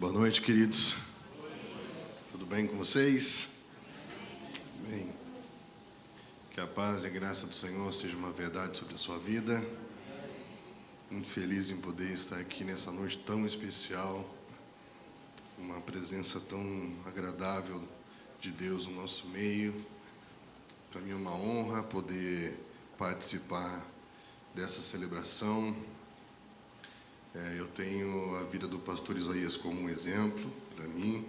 Boa noite, queridos. Tudo bem com vocês? Bem. Que a paz e a graça do Senhor seja uma verdade sobre a sua vida. Muito feliz em poder estar aqui nessa noite tão especial. Uma presença tão agradável de Deus no nosso meio. Para mim é uma honra poder participar dessa celebração. Eu tenho a vida do pastor Isaías como um exemplo para mim.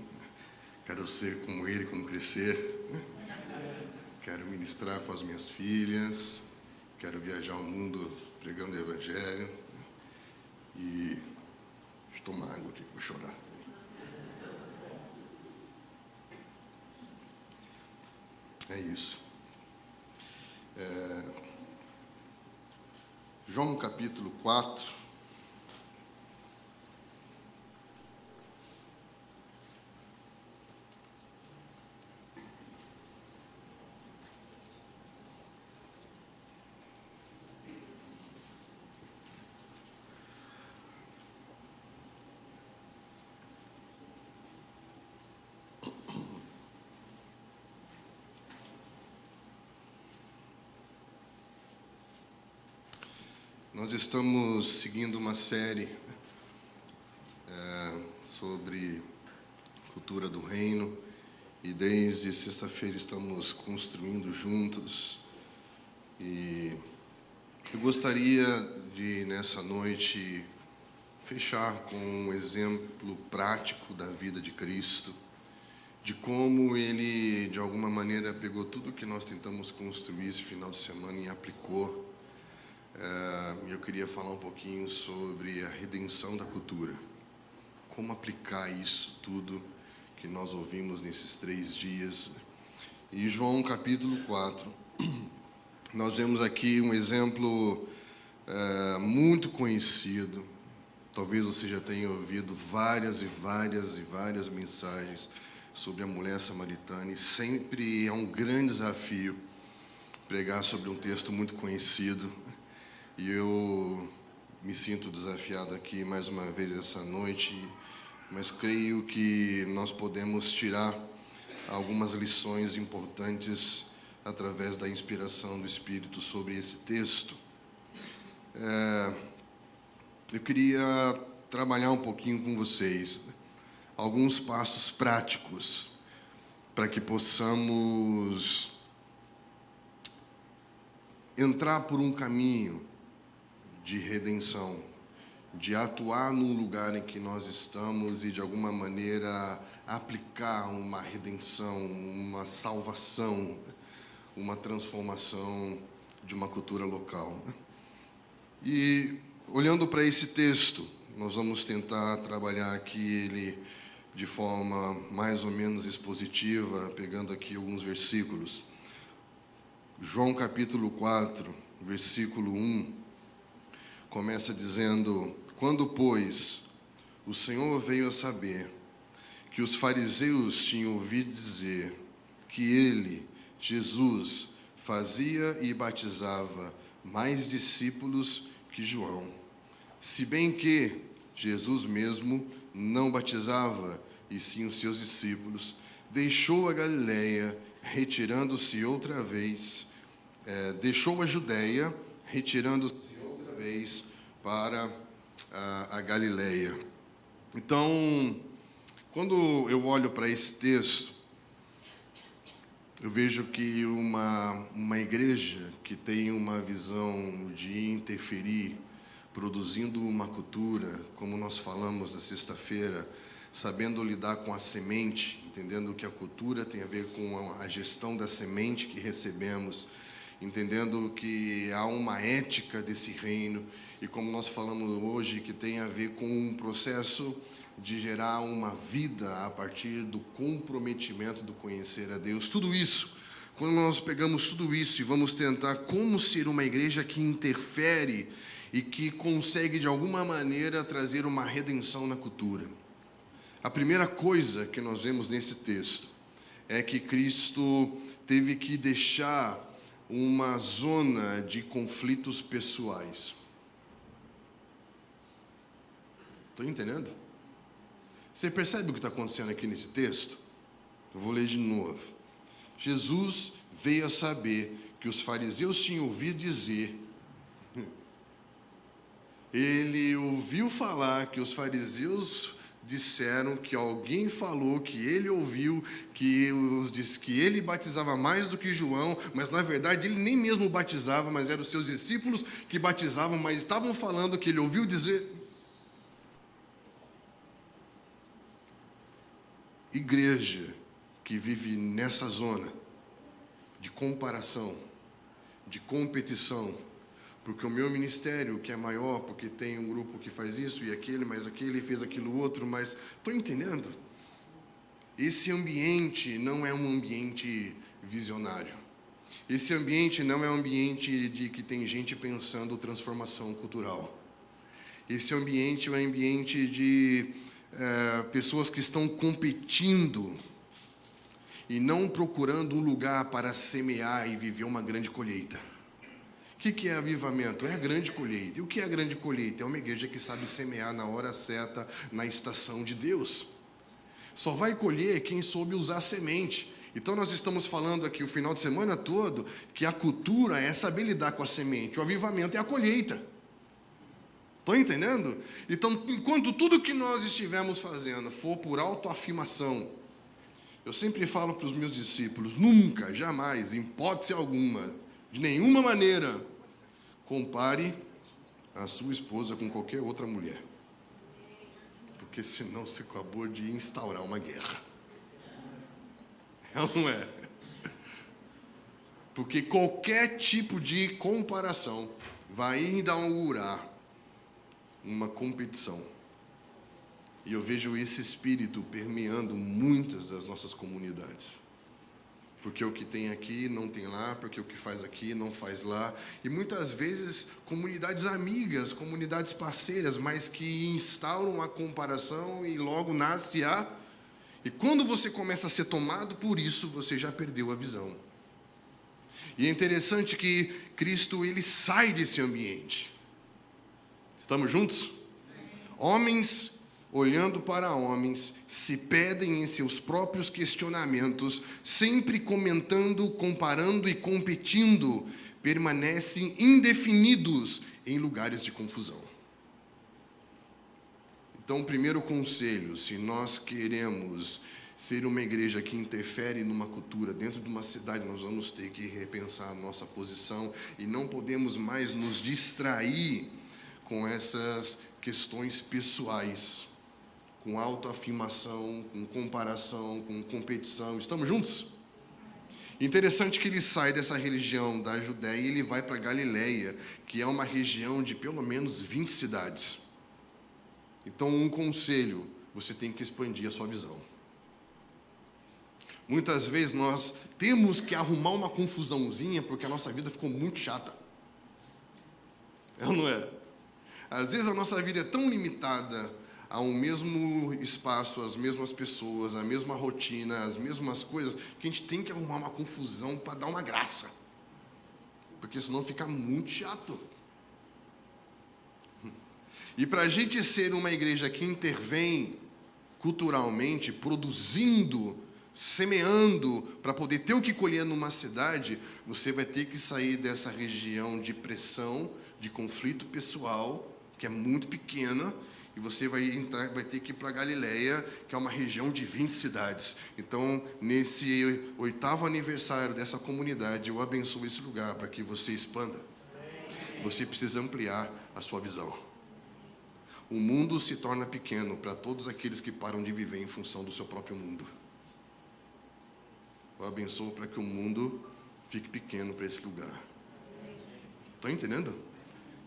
Quero ser como ele, como crescer. Quero ministrar com as minhas filhas. Quero viajar o mundo pregando o Evangelho. E deixa eu tomar água aqui que eu vou chorar. É isso. João capítulo 4. Nós estamos seguindo uma série sobre cultura do reino e desde sexta-feira estamos construindo juntos e eu gostaria de nessa noite fechar com um exemplo prático da vida de Cristo, de como ele de alguma maneira pegou tudo que nós tentamos construir esse final de semana e aplicou. Eu queria falar um pouquinho sobre a redenção da cultura. Como aplicar isso tudo que nós ouvimos nesses 3 dias. E João capítulo 4, nós vemos aqui um exemplo muito conhecido. Talvez você já tenha ouvido várias mensagens sobre a mulher samaritana. E sempre é um grande desafio pregar sobre um texto muito conhecido. E eu me sinto desafiado aqui mais uma vez essa noite, mas creio que nós podemos tirar algumas lições importantes através da inspiração do Espírito sobre esse texto. Eu queria trabalhar um pouquinho com vocês alguns passos práticos para que possamos entrar por um caminho de redenção, de atuar num lugar em que nós estamos e de alguma maneira aplicar uma redenção, uma salvação, uma transformação de uma cultura local. E olhando para esse texto, nós vamos tentar trabalhar aqui ele de forma mais ou menos expositiva, pegando aqui alguns versículos. João capítulo 4, versículo 1. Começa dizendo: quando, pois, o Senhor veio a saber que os fariseus tinham ouvido dizer que ele, Jesus, fazia e batizava mais discípulos que João, se bem que Jesus mesmo não batizava, e sim os seus discípulos, deixou a Galileia, retirando-se outra vez, deixou a Judeia, retirando-se vez para a Galileia. Então, quando eu olho para esse texto, eu vejo que uma igreja que tem uma visão de interferir, produzindo uma cultura, como nós falamos na sexta-feira, sabendo lidar com a semente, entendendo que a cultura tem a ver com a gestão da semente que recebemos, entendendo que há uma ética desse reino, e como nós falamos hoje, que tem a ver com um processo de gerar uma vida a partir do comprometimento do conhecer a Deus. Tudo isso, quando nós pegamos tudo isso e vamos tentar como ser uma igreja que interfere e que consegue de alguma maneira trazer uma redenção na cultura. A primeira coisa que nós vemos nesse texto é que Cristo teve que deixar uma zona de conflitos pessoais. Estão entendendo? Você percebe o que está acontecendo aqui nesse texto? Eu vou ler de novo. Jesus veio a saber que os fariseus tinham ouvido dizer. Ele ouviu falar que os fariseus disseram que alguém falou, que ele ouviu, que disse que ele batizava mais do que João, mas na verdade ele nem mesmo batizava, mas eram os seus discípulos que batizavam, mas estavam falando que ele ouviu dizer. Igreja que vive nessa zona de comparação, de competição, porque o meu ministério, que é maior, porque tem um grupo que faz isso e aquele, mas aquele fez aquilo outro, mas... Estou entendendo? Esse ambiente não é um ambiente visionário. Esse ambiente não é um ambiente de que tem gente pensando transformação cultural. Esse ambiente é um ambiente de pessoas que estão competindo e não procurando um lugar para semear e viver uma grande colheita. O que é avivamento? É a grande colheita. E o que é a grande colheita? É uma igreja que sabe semear na hora certa, na estação de Deus. Só vai colher quem soube usar a semente. Então nós estamos falando aqui o final de semana todo que a cultura é saber lidar com a semente. O avivamento é a colheita. Estão entendendo? Então, enquanto tudo que nós estivermos fazendo for por autoafirmação, eu sempre falo para os meus discípulos, nunca, jamais, em hipótese alguma, de nenhuma maneira, compare a sua esposa com qualquer outra mulher. Porque senão você acabou de instaurar uma guerra. É ou não é? Porque qualquer tipo de comparação vai inaugurar uma competição. E eu vejo esse espírito permeando muitas das nossas comunidades. Porque o que tem aqui não tem lá, porque o que faz aqui não faz lá. E muitas vezes comunidades amigas, comunidades parceiras, mas que instauram a comparação e logo nasce a... E quando você começa a ser tomado por isso, você já perdeu a visão. E é interessante que Cristo, ele sai desse ambiente. Estamos juntos? Homens olhando para homens, se perdem em seus próprios questionamentos, sempre comentando, comparando e competindo, permanecem indefinidos em lugares de confusão. Então, o primeiro conselho, se nós queremos ser uma igreja que interfere numa cultura dentro de uma cidade, nós vamos ter que repensar a nossa posição e não podemos mais nos distrair com essas questões pessoais, com autoafirmação, com comparação, com competição. Estamos juntos? Interessante que ele sai dessa região da Judéia e ele vai para Galileia, que é uma região de pelo menos 20 cidades. Então, um conselho, você tem que expandir a sua visão. Muitas vezes nós temos que arrumar uma confusãozinha porque a nossa vida ficou muito chata. É ou não é? Às vezes a nossa vida é tão limitada a um mesmo espaço, as mesmas pessoas, a mesma rotina, as mesmas coisas, que a gente tem que arrumar uma confusão para dar uma graça. Porque senão fica muito chato. E para a gente ser uma igreja que intervém culturalmente, produzindo, semeando, para poder ter o que colher numa cidade, você vai ter que sair dessa região de pressão, de conflito pessoal, que é muito pequena, e você vai ter que ir para Galileia, que é uma região de 20 cidades. Então, nesse 8º aniversário dessa comunidade, eu abençoo esse lugar para que você expanda. Você precisa ampliar a sua visão. O mundo se torna pequeno para todos aqueles que param de viver em função do seu próprio mundo. Eu abençoo para que o mundo fique pequeno para esse lugar. Estão entendendo?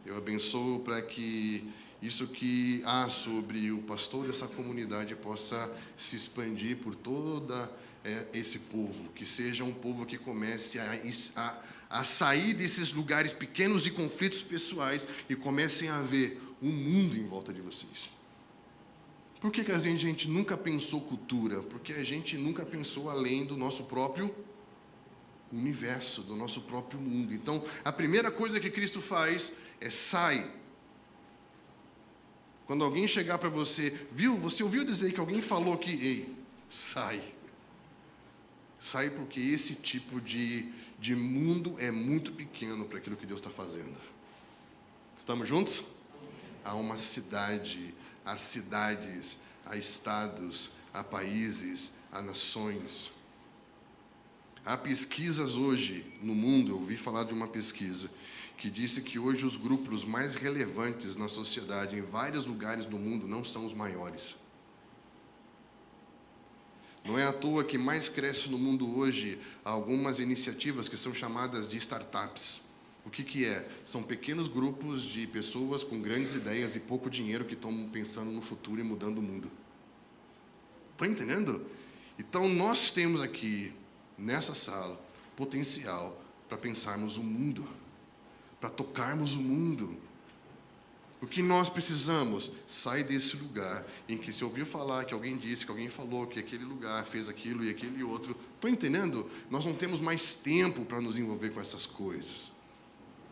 Eu abençoo para que isso que há sobre o pastor dessa comunidade possa se expandir por todo esse povo, que seja um povo que comece a sair desses lugares pequenos de conflitos pessoais e comecem a ver um mundo em volta de vocês. Por que a gente nunca pensou cultura? Porque a gente nunca pensou além do nosso próprio universo, do nosso próprio mundo. Então, a primeira coisa que Cristo faz é sai Quando alguém chegar para você, viu, você ouviu dizer que alguém falou que, ei, sai. Sai porque esse tipo de mundo é muito pequeno para aquilo que Deus está fazendo. Estamos juntos? Há uma cidade, há cidades, há estados, há países, há nações. Há pesquisas hoje no mundo, eu ouvi falar de uma pesquisa, que disse que hoje os grupos mais relevantes na sociedade, em vários lugares do mundo, não são os maiores. Não é à toa que mais cresce no mundo hoje algumas iniciativas que são chamadas de startups. O que é? São pequenos grupos de pessoas com grandes ideias e pouco dinheiro que estão pensando no futuro e mudando o mundo. Estão entendendo? Então, nós temos aqui, nessa sala, potencial para pensarmos o mundo, para tocarmos o mundo. O que nós precisamos? Sair desse lugar em que se ouviu falar, que alguém disse, que alguém falou, que aquele lugar fez aquilo e aquele outro. Estão entendendo? Nós não temos mais tempo para nos envolver com essas coisas.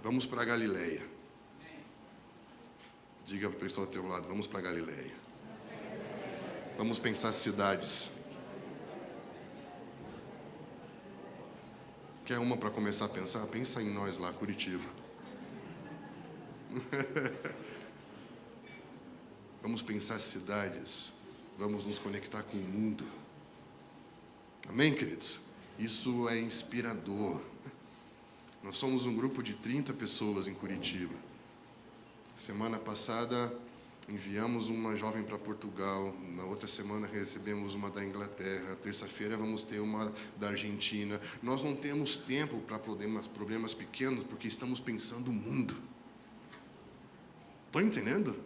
Vamos para a Galileia. Diga para a pessoa ao teu lado, vamos para a Galileia. Vamos pensar cidades. Quer uma para começar a pensar? Pensa em nós lá, Curitiba. Vamos pensar cidades. Vamos nos conectar com o mundo. Amém, queridos? Isso é inspirador. Nós somos um grupo de 30 pessoas em Curitiba. Semana passada, enviamos uma jovem para Portugal. Na outra semana, recebemos uma da Inglaterra. Terça-feira, vamos ter uma da Argentina. Nós não temos tempo para problemas pequenos, porque estamos pensando o mundo. Estão entendendo?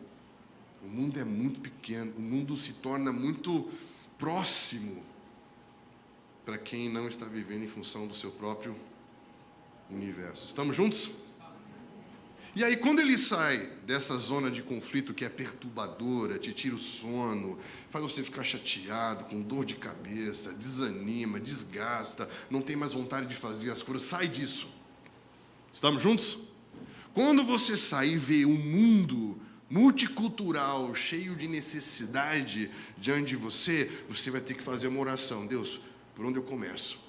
O mundo é muito pequeno. O mundo se torna muito próximo para quem não está vivendo em função do seu próprio universo. Estamos juntos? E aí, quando ele sai dessa zona de conflito que é perturbadora, te tira o sono, faz você ficar chateado, com dor de cabeça, desanima, desgasta, não tem mais vontade de fazer as coisas, sai disso. Estamos juntos? Quando você sai e vê um mundo multicultural, cheio de necessidade diante de você, você vai ter que fazer uma oração. Deus, por onde eu começo?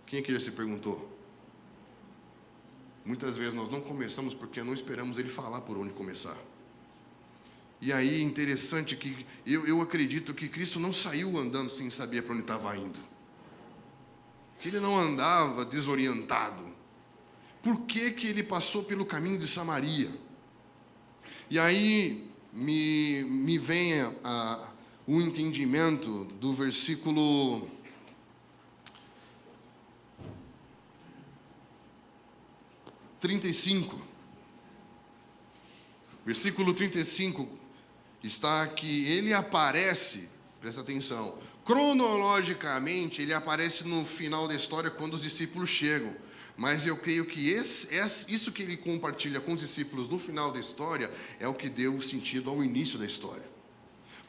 Quem aqui já se perguntou? Muitas vezes nós não começamos porque não esperamos Ele falar por onde começar. E aí, interessante que eu acredito que Cristo não saiu andando sem saber para onde estava indo. Que Ele não andava desorientado. Por que Ele passou pelo caminho de Samaria? E aí me vem o entendimento do versículo 35. Versículo 35 está que ele aparece, presta atenção, cronologicamente ele aparece no final da história quando os discípulos chegam. Mas eu creio que isso que ele compartilha com os discípulos no final da história é o que deu sentido ao início da história.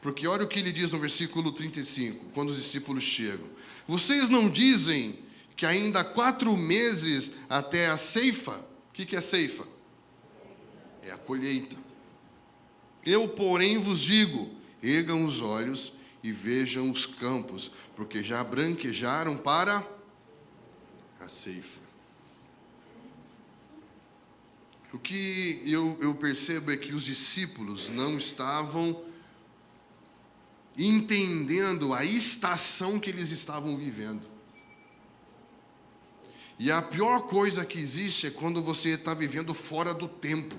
Porque olha o que ele diz no versículo 35, quando os discípulos chegam. Vocês não dizem que ainda há 4 meses até a ceifa? O que é ceifa? É a colheita. Eu, porém, vos digo, ergam os olhos e vejam os campos, porque já branquejaram para a ceifa. O que eu percebo é que os discípulos não estavam entendendo a estação que eles estavam vivendo. E a pior coisa que existe é quando você está vivendo fora do tempo,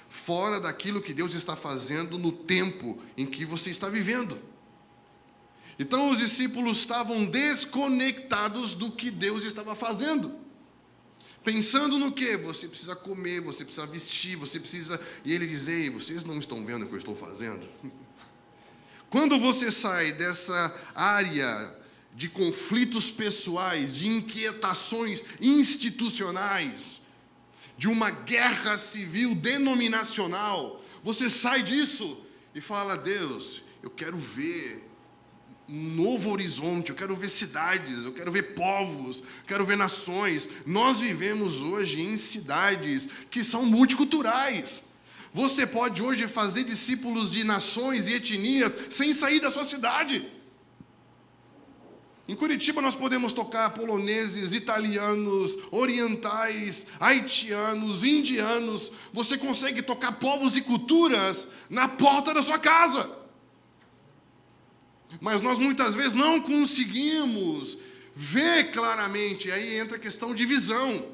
fora daquilo que Deus está fazendo no tempo em que você está vivendo. Então os discípulos estavam desconectados do que Deus estava fazendo. Pensando no quê? Você precisa comer, você precisa vestir, você precisa... E ele diz, ei, vocês não estão vendo o que eu estou fazendo? Quando você sai dessa área de conflitos pessoais, de inquietações institucionais, de uma guerra civil denominacional, você sai disso e fala, Deus, eu quero ver um novo horizonte, eu quero ver cidades, eu quero ver povos, quero ver nações. Nós vivemos hoje em cidades que são multiculturais. Você pode hoje fazer discípulos de nações e etnias sem sair da sua cidade. Em Curitiba nós podemos tocar poloneses, italianos, orientais, haitianos, indianos. Você consegue tocar povos e culturas na porta da sua casa. Mas nós muitas vezes não conseguimos ver claramente. Aí entra a questão de visão.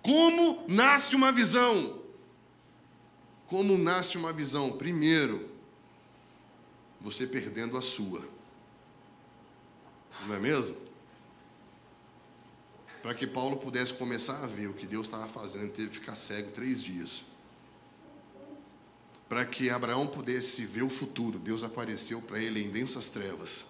Como nasce uma visão? Como nasce uma visão? Primeiro, você perdendo a sua. Não é mesmo? Para que Paulo pudesse começar a ver o que Deus estava fazendo, ele teve que ficar cego 3 dias. Para que Abraão pudesse ver o futuro, Deus apareceu para ele em densas trevas.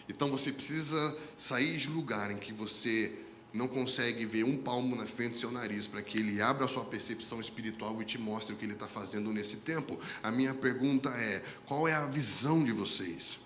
Então você precisa sair de lugar em que você não consegue ver um palmo na frente do seu nariz, para que ele abra a sua percepção espiritual e te mostre o que ele está fazendo nesse tempo. A minha pergunta é: qual é a visão de vocês?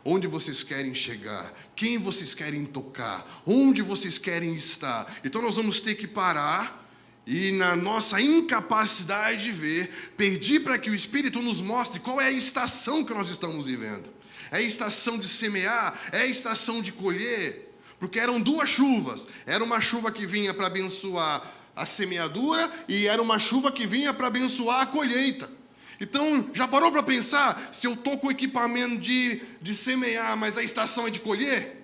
Onde vocês querem chegar? Quem vocês querem tocar? Onde vocês querem estar? Então nós vamos ter que parar e, na nossa incapacidade de ver, pedir para que o Espírito nos mostre qual é a estação que nós estamos vivendo. É a estação de semear? É a estação de colher? Porque eram 2 chuvas. Era uma chuva que vinha para abençoar a semeadura e era uma chuva que vinha para abençoar a colheita. Então, já parou para pensar, se eu estou com o equipamento de semear, mas a estação é de colher?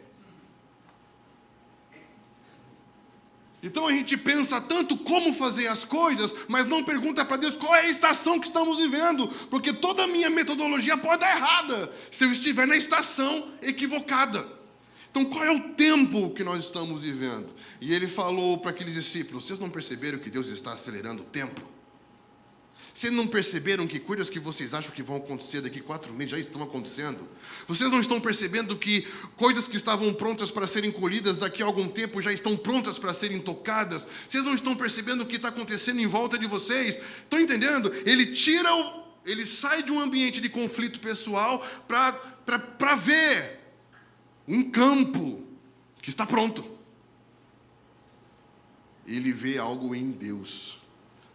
Então a gente pensa tanto como fazer as coisas, mas não pergunta para Deus qual é a estação que estamos vivendo, porque toda a minha metodologia pode dar errada, se eu estiver na estação equivocada. Então, qual é o tempo que nós estamos vivendo? E ele falou para aqueles discípulos: vocês não perceberam que Deus está acelerando o tempo? Vocês não perceberam que coisas que vocês acham que vão acontecer daqui 4 meses já estão acontecendo? Vocês não estão percebendo que coisas que estavam prontas para serem colhidas daqui a algum tempo já estão prontas para serem tocadas? Vocês não estão percebendo o que está acontecendo em volta de vocês? Estão entendendo? Ele sai de um ambiente de conflito pessoal para ver um campo que está pronto. Ele vê algo em Deus.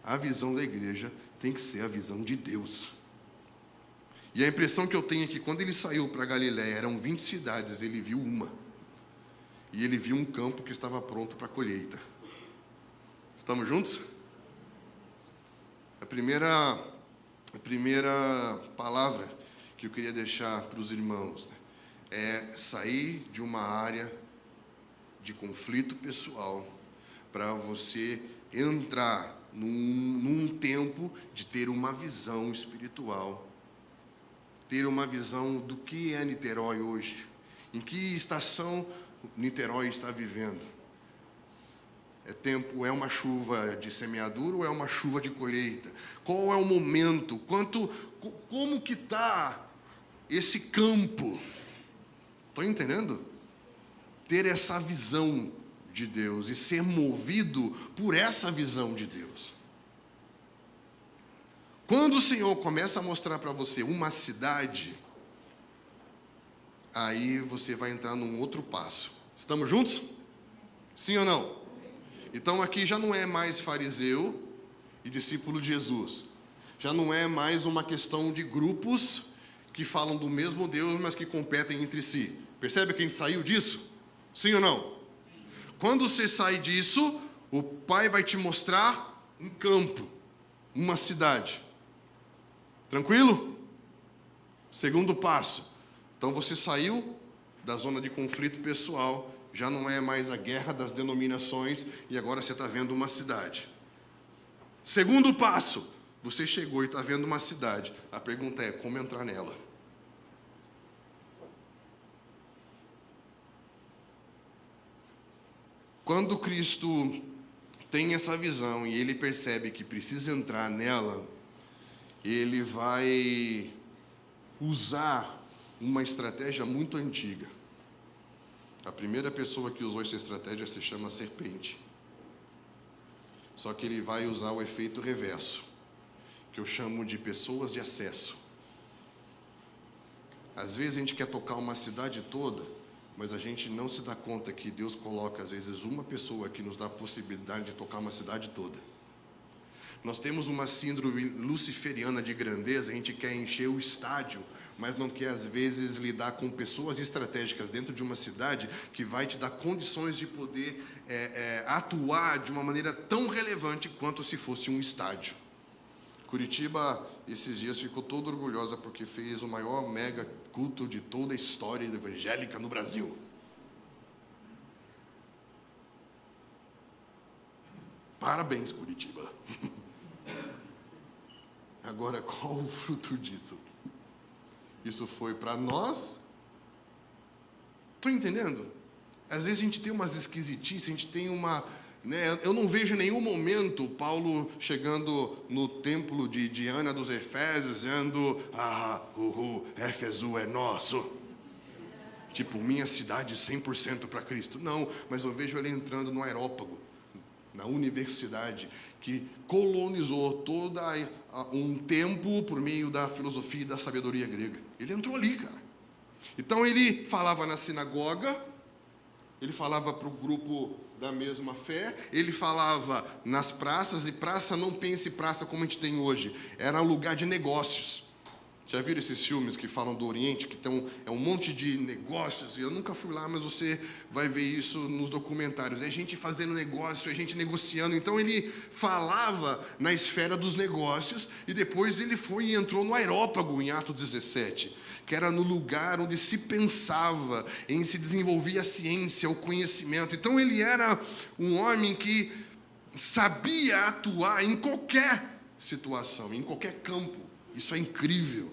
A visão da igreja tem que ser a visão de Deus. E a impressão que eu tenho é que quando ele saiu para Galiléia, eram 20 cidades, ele viu uma. E ele viu um campo que estava pronto para a colheita. Estamos juntos? A primeira palavra que eu queria deixar para os irmãos, né, é sair de uma área de conflito pessoal para você entrar num tempo de ter uma visão espiritual, ter uma visão do que é Niterói hoje, em que estação Niterói está vivendo. É uma chuva de semeadura ou é uma chuva de colheita? Qual é o momento? Como que está esse campo? Estão entendendo? Ter essa visão de Deus e ser movido por essa visão de Deus. Quando o Senhor começa a mostrar para você uma cidade, aí você vai entrar num outro passo. Estamos juntos? Sim ou não? Então aqui já não é mais fariseu e discípulo de Jesus. Já não é mais uma questão de grupos que falam do mesmo Deus, mas que competem entre si. Percebe que a gente saiu disso? Sim ou não? Sim. Quando você sai disso, o Pai vai te mostrar um campo, uma cidade. Tranquilo? Segundo passo. Então você saiu da zona de conflito pessoal, já não é mais a guerra das denominações, e agora você está vendo uma cidade. Segundo passo. Você chegou e está vendo uma cidade. A pergunta é: como entrar nela? Quando Cristo tem essa visão e ele percebe que precisa entrar nela, ele vai usar uma estratégia muito antiga. A primeira pessoa que usou essa estratégia se chama serpente. Só que ele vai usar o efeito reverso, que eu chamo de pessoas de acesso. Às vezes a gente quer tocar uma cidade toda, mas a gente não se dá conta que Deus coloca, às vezes, uma pessoa que nos dá a possibilidade de tocar uma cidade toda. Nós temos uma síndrome luciferiana de grandeza, a gente quer encher o estádio, mas não quer, às vezes, lidar com pessoas estratégicas dentro de uma cidade que vai te dar condições de poder atuar de uma maneira tão relevante quanto se fosse um estádio. Curitiba, esses dias, ficou toda orgulhosa porque fez o maior mega culto de toda a história evangélica no Brasil. Parabéns, Curitiba. Agora, qual o fruto disso? Isso foi para nós? Estou entendendo? Às vezes a gente tem umas esquisitices, a gente tem uma... Eu não vejo em nenhum momento Paulo chegando no templo de Diana dos Efésios, dizendo, Éfeso é nosso. Tipo, minha cidade 100% para Cristo. Não, mas eu vejo ele entrando no Areópago, na universidade, que colonizou todo um tempo por meio da filosofia e da sabedoria grega. Ele entrou ali, cara. Então ele falava na sinagoga, ele falava para o grupo da mesma fé, ele falava nas praças, e praça, não pense praça como a gente tem hoje, era um lugar de negócios. Já viram esses filmes que falam do Oriente, que é um monte de negócios? Eu nunca fui lá, mas você vai ver isso nos documentários. É gente fazendo negócio, é gente negociando. Então ele falava na esfera dos negócios, e depois ele foi e entrou no Areópago, em Atos 17, que era no lugar onde se pensava, em se desenvolvia a ciência, o conhecimento. Então ele era um homem que sabia atuar em qualquer situação, em qualquer campo. Isso é incrível.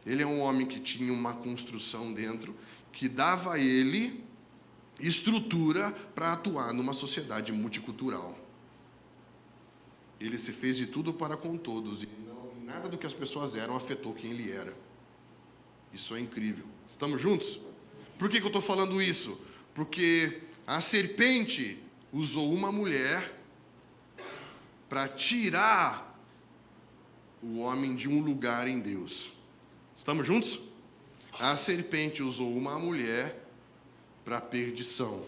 Ele é um homem que tinha uma construção dentro, que dava a ele estrutura para atuar numa sociedade multicultural. Ele se fez de tudo para com todos, e nada do que as pessoas eram afetou quem ele era. Isso é incrível. Estamos juntos? Por que eu estou falando isso? Porque a serpente usou uma mulher para tirar o homem de um lugar em Deus. Estamos juntos? A serpente usou uma mulher para a perdição.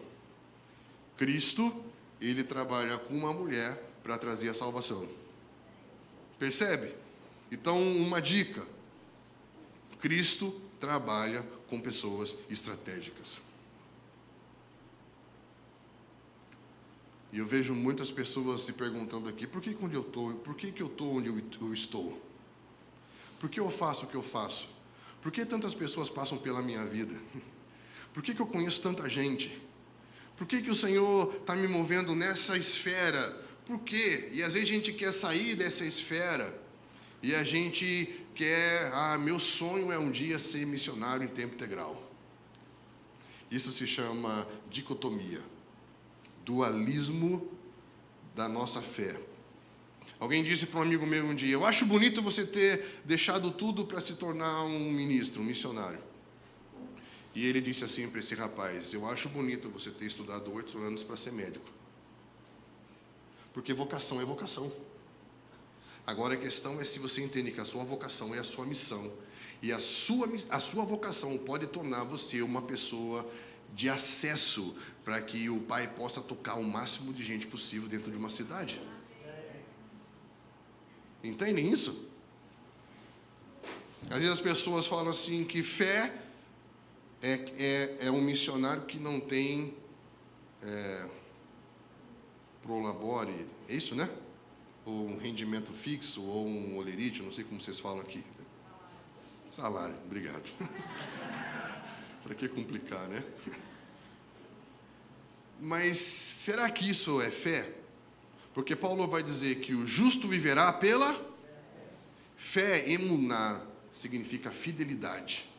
Cristo, ele trabalha com uma mulher para trazer a salvação. Percebe? Então, uma dica. Cristo trabalha com pessoas estratégicas. E eu vejo muitas pessoas se perguntando aqui, por que eu estou onde eu estou? Por que eu faço o que eu faço? Por que tantas pessoas passam pela minha vida? Por que eu conheço tanta gente? Por que o Senhor está me movendo nessa esfera? Por quê? E às vezes a gente quer sair dessa esfera, e a gente quer, meu sonho é um dia ser missionário em tempo integral. Isso se chama dicotomia. Dualismo da nossa fé. Alguém disse para um amigo meu um dia, eu acho bonito você ter deixado tudo para se tornar um ministro, um missionário. E ele disse assim para esse rapaz, eu acho bonito você ter estudado 8 anos para ser médico. Porque vocação é vocação. Agora a questão é se você entende que a sua vocação é a sua missão. E a sua vocação pode tornar você uma pessoa de acesso para que o Pai possa tocar o máximo de gente possível dentro de uma cidade. Entendem isso? Às vezes as pessoas falam assim que fé é um missionário que não tem prolabore, é isso, né? Ou um rendimento fixo, ou um olerite, não sei como vocês falam aqui. Salário, obrigado. Para que complicar, né? Mas será que isso é fé? Porque Paulo vai dizer que o justo viverá pela fé. Emuná significa fidelidade.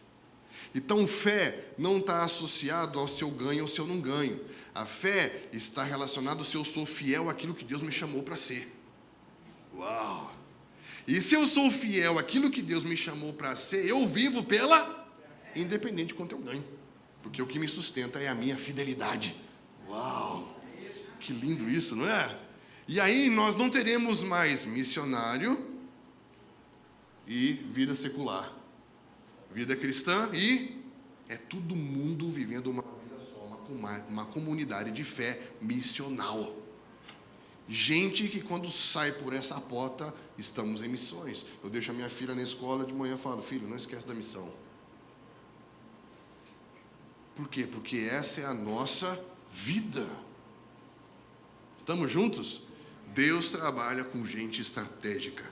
Então, fé não está associado ao seu ganho ou ao seu não ganho. A fé está relacionada ao se eu sou fiel àquilo que Deus me chamou para ser. Uau! E se eu sou fiel àquilo que Deus me chamou para ser, eu vivo pela independente de quanto eu ganho. Porque o que me sustenta é a minha fidelidade. Uau! Que lindo isso, não é? E aí nós não teremos mais missionário e vida secular. Vida cristã e é todo mundo vivendo uma vida só, uma comunidade de fé missional. Gente que quando sai por essa porta, estamos em missões. Eu deixo a minha filha na escola de manhã e falo, filho, não esquece da missão. Por quê? Porque essa é a nossa vida. Estamos juntos? Deus trabalha com gente estratégica.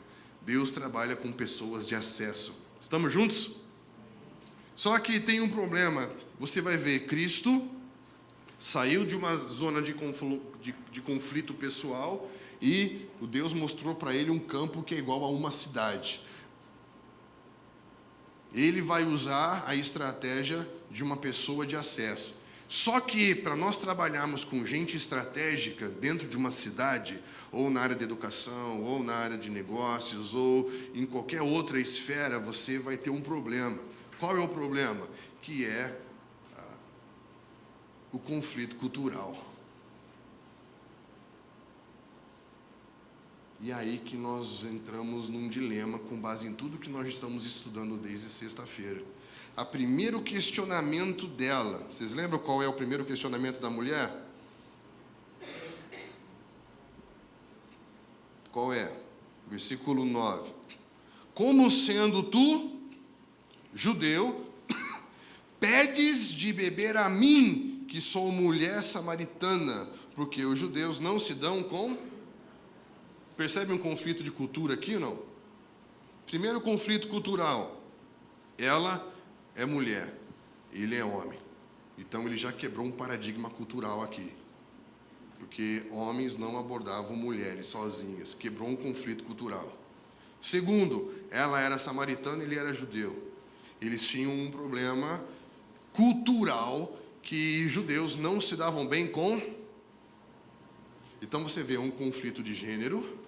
Deus trabalha com pessoas de acesso. Estamos juntos? Só que tem um problema. Você vai ver, Cristo saiu de uma zona de conflito pessoal e o Deus mostrou para ele um campo que é igual a uma cidade. Ele vai usar a estratégia de uma pessoa de acesso. Só que para nós trabalharmos com gente estratégica dentro de uma cidade, ou na área de educação, ou na área de negócios, ou em qualquer outra esfera, você vai ter um problema. Qual é o problema? Que é o conflito cultural. E é aí que nós entramos num dilema com base em tudo que nós estamos estudando desde sexta-feira. O primeiro questionamento dela, vocês lembram qual é o primeiro questionamento da mulher? Qual é? Versículo 9. Como sendo tu, judeu, pedes de beber a mim, que sou mulher samaritana, porque os judeus não se dão com... Percebe um conflito de cultura aqui ou não? Primeiro conflito cultural. Ela é mulher, ele é homem. Então ele já quebrou um paradigma cultural aqui. Porque homens não abordavam mulheres sozinhas. Quebrou um conflito cultural. Segundo, ela era samaritana e ele era judeu. Eles tinham um problema cultural que judeus não se davam bem com. Então você vê um conflito de gênero,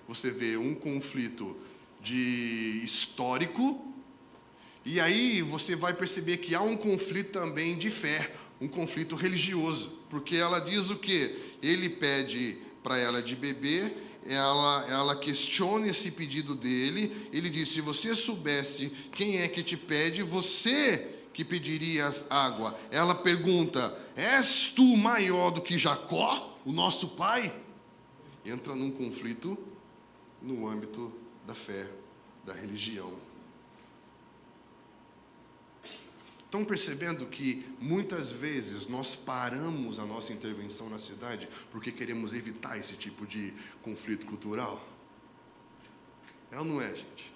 você vê um conflito de histórico, e aí você vai perceber que há um conflito também de fé, um conflito religioso, porque ela diz o quê? Ele pede para ela de beber, ela questiona esse pedido dele, ele diz, se você soubesse quem é que te pede, você que pedirias água. Ela pergunta, és tu maior do que Jacó, o nosso pai? Entra num conflito no âmbito da fé, da religião. Estão percebendo que muitas vezes nós paramos a nossa intervenção na cidade porque queremos evitar esse tipo de conflito cultural? É ou não é, gente?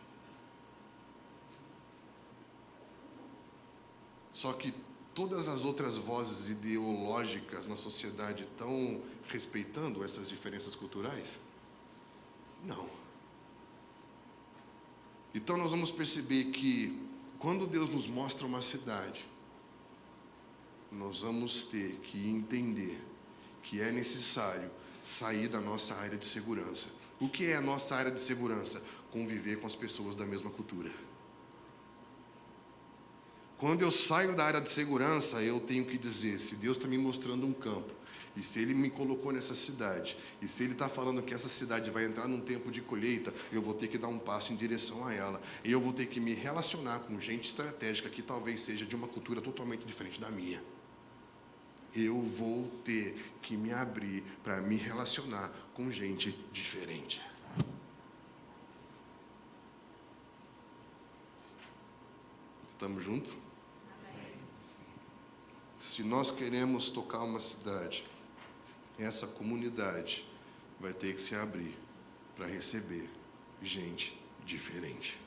Só que todas as outras vozes ideológicas na sociedade estão respeitando essas diferenças culturais? Não. Então nós vamos perceber que quando Deus nos mostra uma cidade, nós vamos ter que entender que é necessário sair da nossa área de segurança. O que é a nossa área de segurança? Conviver com as pessoas da mesma cultura. Quando eu saio da área de segurança, eu tenho que dizer, se Deus está me mostrando um campo, e se Ele me colocou nessa cidade, e se Ele está falando que essa cidade vai entrar num tempo de colheita, eu vou ter que dar um passo em direção a ela, e eu vou ter que me relacionar com gente estratégica que talvez seja de uma cultura totalmente diferente da minha. Eu vou ter que me abrir para me relacionar com gente diferente. Estamos juntos? Se nós queremos tocar uma cidade, essa comunidade vai ter que se abrir para receber gente diferente.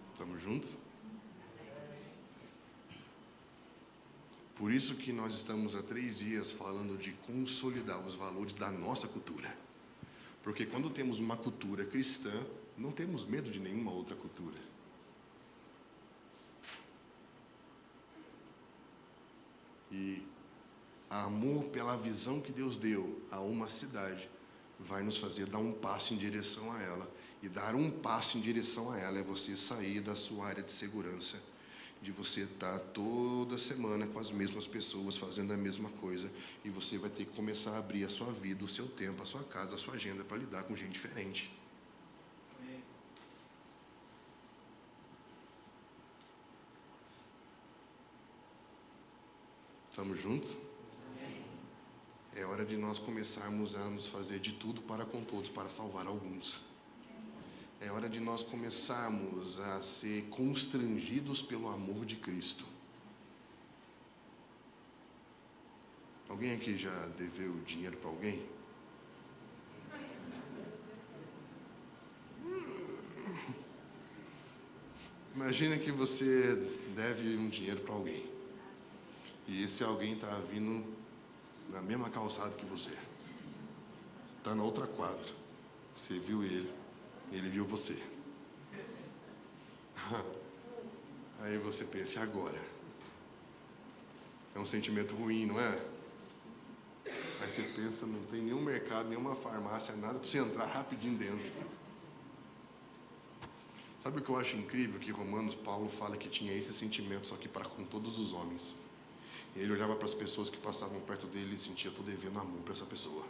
Estamos juntos? Por isso que nós estamos há 3 dias falando de consolidar os valores da nossa cultura. Porque quando temos uma cultura cristã, não temos medo de nenhuma outra cultura. E amor pela visão que Deus deu a uma cidade vai nos fazer dar um passo em direção a ela. E dar um passo em direção a ela é você sair da sua área de segurança, de você estar toda semana com as mesmas pessoas, fazendo a mesma coisa, e você vai ter que começar a abrir a sua vida, o seu tempo, a sua casa, a sua agenda, para lidar com gente diferente. Estamos juntos? É hora de nós começarmos a nos fazer de tudo para com todos, para salvar alguns. É hora de nós começarmos a ser constrangidos pelo amor de Cristo. Alguém aqui já deveu dinheiro para alguém? Imagina que você deve um dinheiro para alguém. E esse alguém está vindo na mesma calçada que você. Está na outra quadra. Você viu ele. Ele viu você. Aí você pensa, e agora? É um sentimento ruim, não é? Aí você pensa, não tem nenhum mercado, nenhuma farmácia, nada para você entrar rapidinho dentro. Sabe o que eu acho incrível? Que Romanos, Paulo fala que tinha esse sentimento, só que para com todos os homens. E ele olhava para as pessoas que passavam perto dele e sentia, estou devendo amor para essa pessoa.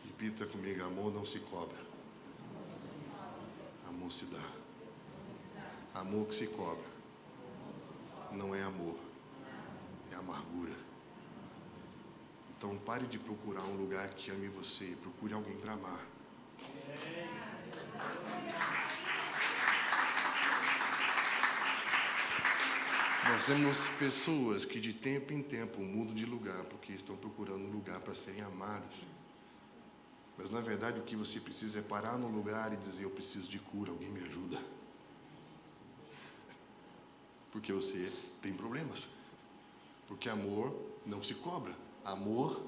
Repita comigo, amor não se cobra. Amor se dá. Amor que se cobra não é amor, é amargura. Então pare de procurar um lugar que ame você, procure alguém para amar. Nós vemos pessoas que de tempo em tempo mudam de lugar porque estão procurando um lugar para serem amadas. Mas na verdade o que você precisa é parar no lugar e dizer, eu preciso de cura, alguém me ajuda. Porque você tem problemas. Porque amor não se cobra. Amor.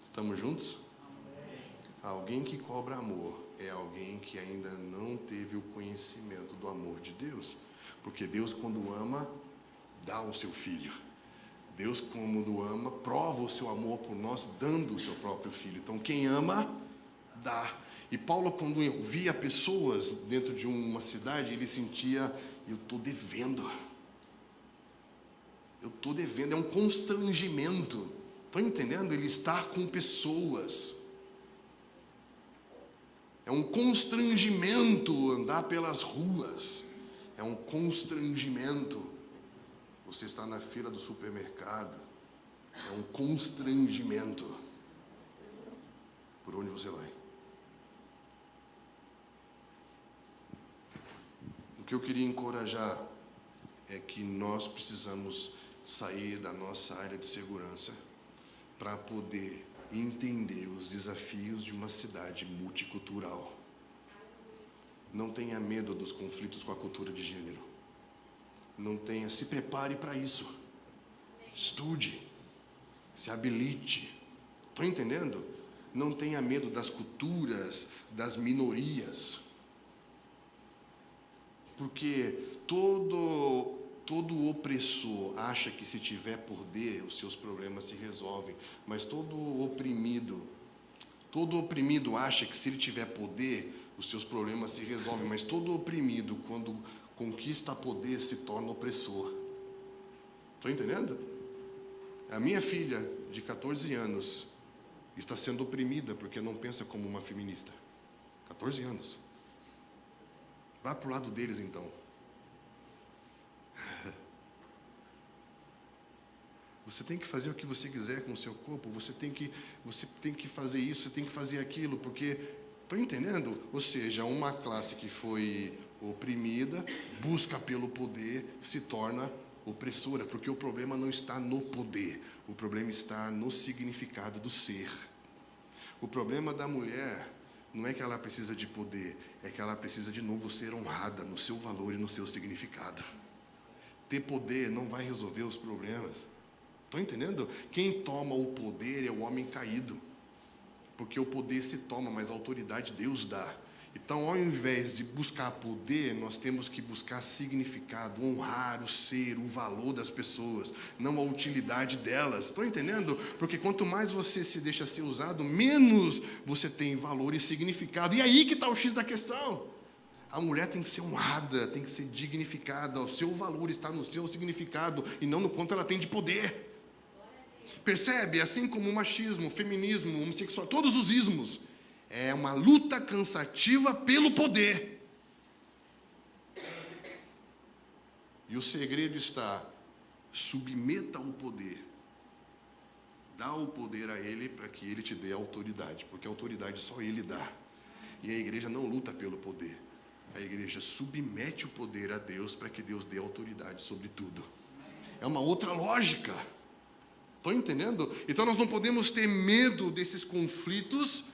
Estamos juntos? Alguém que cobra amor é alguém que ainda não teve o conhecimento do amor de Deus. Porque Deus, quando ama, dá o seu filho. Deus, quando ama, prova o seu amor por nós, dando o seu próprio filho. Então, quem ama, dá. E Paulo, quando via pessoas dentro de uma cidade, ele sentia, eu estou devendo. Eu estou devendo, é um constrangimento. Estão entendendo? Ele está com pessoas. É um constrangimento andar pelas ruas. É um constrangimento. Você está na fila do supermercado. É um constrangimento. Por onde você vai? O que eu queria encorajar é que nós precisamos sair da nossa área de segurança para poder entender os desafios de uma cidade multicultural. Não tenha medo dos conflitos com a cultura de gênero. Não tenha, se prepare para isso. Estude, se habilite. Estão entendendo? Não tenha medo das culturas, das minorias. Porque todo opressor acha que se tiver poder, os seus problemas se resolvem. Mas todo oprimido acha que se ele tiver poder, os seus problemas se resolvem. Mas todo oprimido, quando conquista poder, se torna opressor. Estão entendendo? A minha filha, de 14 anos, está sendo oprimida porque não pensa como uma feminista. 14 anos. Vá para o lado deles, então. Você tem que fazer o que você quiser com o seu corpo. Você tem que fazer isso, você tem que fazer aquilo, porque... Estão entendendo? Ou seja, uma classe que foi oprimida, busca pelo poder, se torna opressora, porque o problema não está no poder, o problema está no significado do ser. O problema da mulher não é que ela precisa de poder, é que ela precisa de novo ser honrada no seu valor e no seu significado. Ter poder não vai resolver os problemas. Estão entendendo? Quem toma o poder é o homem caído. Porque o poder se toma, mas a autoridade Deus dá. Então, ao invés de buscar poder, nós temos que buscar significado, honrar o ser, o valor das pessoas, não a utilidade delas. Estão entendendo? Porque quanto mais você se deixa ser usado, menos você tem valor e significado. E aí que está o X da questão. A mulher tem que ser honrada, tem que ser dignificada. O seu valor está no seu significado e não no quanto ela tem de poder. Percebe? Assim como o machismo, o feminismo, o homossexual, todos os ismos. É uma luta cansativa pelo poder. E o segredo está: submeta o poder. Dá o poder a ele para que ele te dê a autoridade, porque a autoridade só ele dá. E a igreja não luta pelo poder. A igreja submete o poder a Deus para que Deus dê autoridade sobre tudo. É uma outra lógica. Estão entendendo? Então nós não podemos ter medo desses conflitos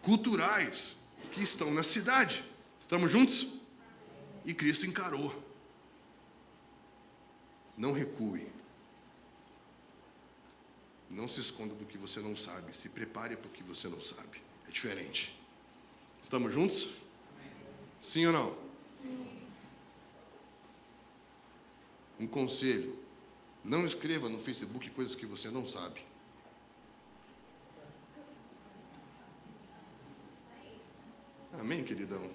culturais que estão na cidade. Estamos juntos? E Cristo encarou. Não recue. Não se esconda do que você não sabe. Se prepare para o que você não sabe. É diferente. Estamos juntos? Sim ou não? Sim. Um conselho: não escreva no Facebook coisas que você não sabe. Amém, queridão?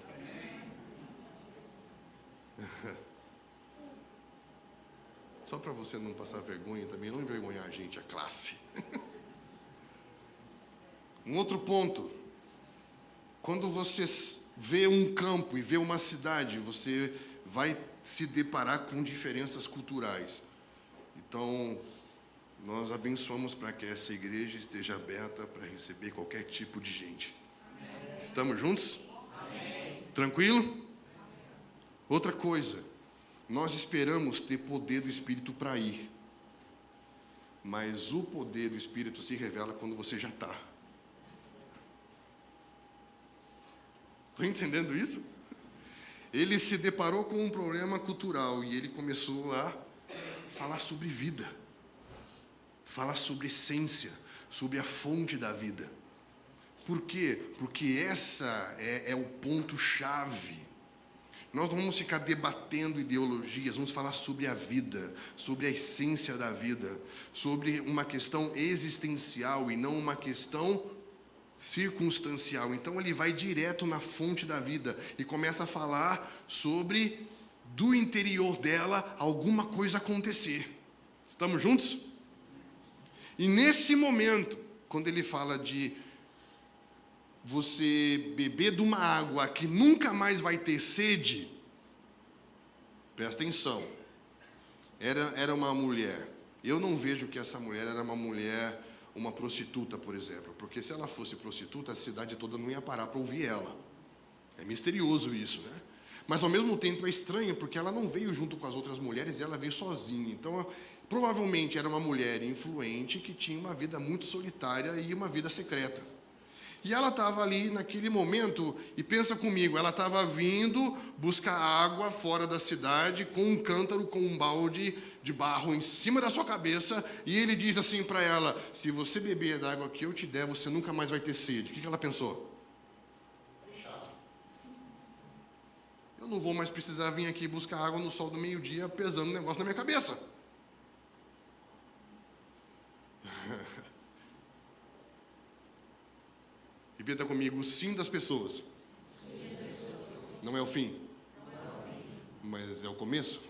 Só para você não passar vergonha também, não envergonhar a gente, a classe. Um outro ponto: quando você vê um campo e vê uma cidade, você vai se deparar com diferenças culturais. Então, nós abençoamos para que essa igreja esteja aberta para receber qualquer tipo de gente. Amém. Estamos juntos? Amém. Tranquilo? Outra coisa, nós esperamos ter poder do Espírito para ir. Mas o poder do Espírito se revela quando você já está. Estão entendendo isso? Ele se deparou com um problema cultural e ele começou a falar sobre vida, falar sobre essência, sobre a fonte da vida. Por quê? Porque essa é o ponto-chave. Nós não vamos ficar debatendo ideologias, vamos falar sobre a vida, sobre a essência da vida, sobre uma questão existencial e não uma questão circunstancial. Então ele vai direto na fonte da vida e começa a falar sobre, do interior dela, alguma coisa acontecer. Estamos juntos? E nesse momento, quando ele fala de você beber de uma água que nunca mais vai ter sede, presta atenção, era uma mulher. Eu não vejo que essa mulher era uma mulher, uma prostituta, por exemplo, porque se ela fosse prostituta, a cidade toda não ia parar para ouvir ela. É misterioso isso, né? Mas ao mesmo tempo é estranho, porque ela não veio junto com as outras mulheres, ela veio sozinha. Então, provavelmente era uma mulher influente que tinha uma vida muito solitária e uma vida secreta. E ela estava ali naquele momento, e pensa comigo, ela estava vindo buscar água fora da cidade, com um cântaro, com um balde de barro em cima da sua cabeça, e ele diz assim para ela: se você beber da água que eu te der, você nunca mais vai ter sede. O que ela pensou? Chato. Eu não vou mais precisar vir aqui buscar água no sol do meio-dia, pesando um negócio na minha cabeça. Repita comigo: o sim das pessoas. Não é o fim, mas é o começo.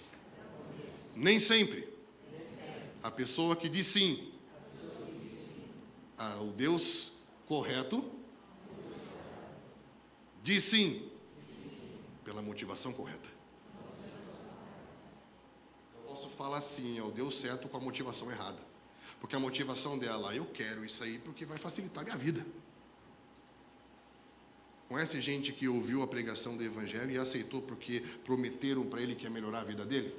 Nem sempre. A pessoa que diz sim ao Deus correto diz sim pela motivação correta. Eu posso falar sim ao Deus certo com a motivação errada, porque a motivação dela: eu quero isso aí porque vai facilitar a minha vida. Conhece gente que ouviu a pregação do Evangelho e aceitou porque prometeram para ele que ia melhorar a vida dele?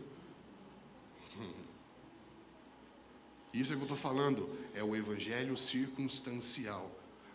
Isso é o que eu estou falando, é o Evangelho circunstancial.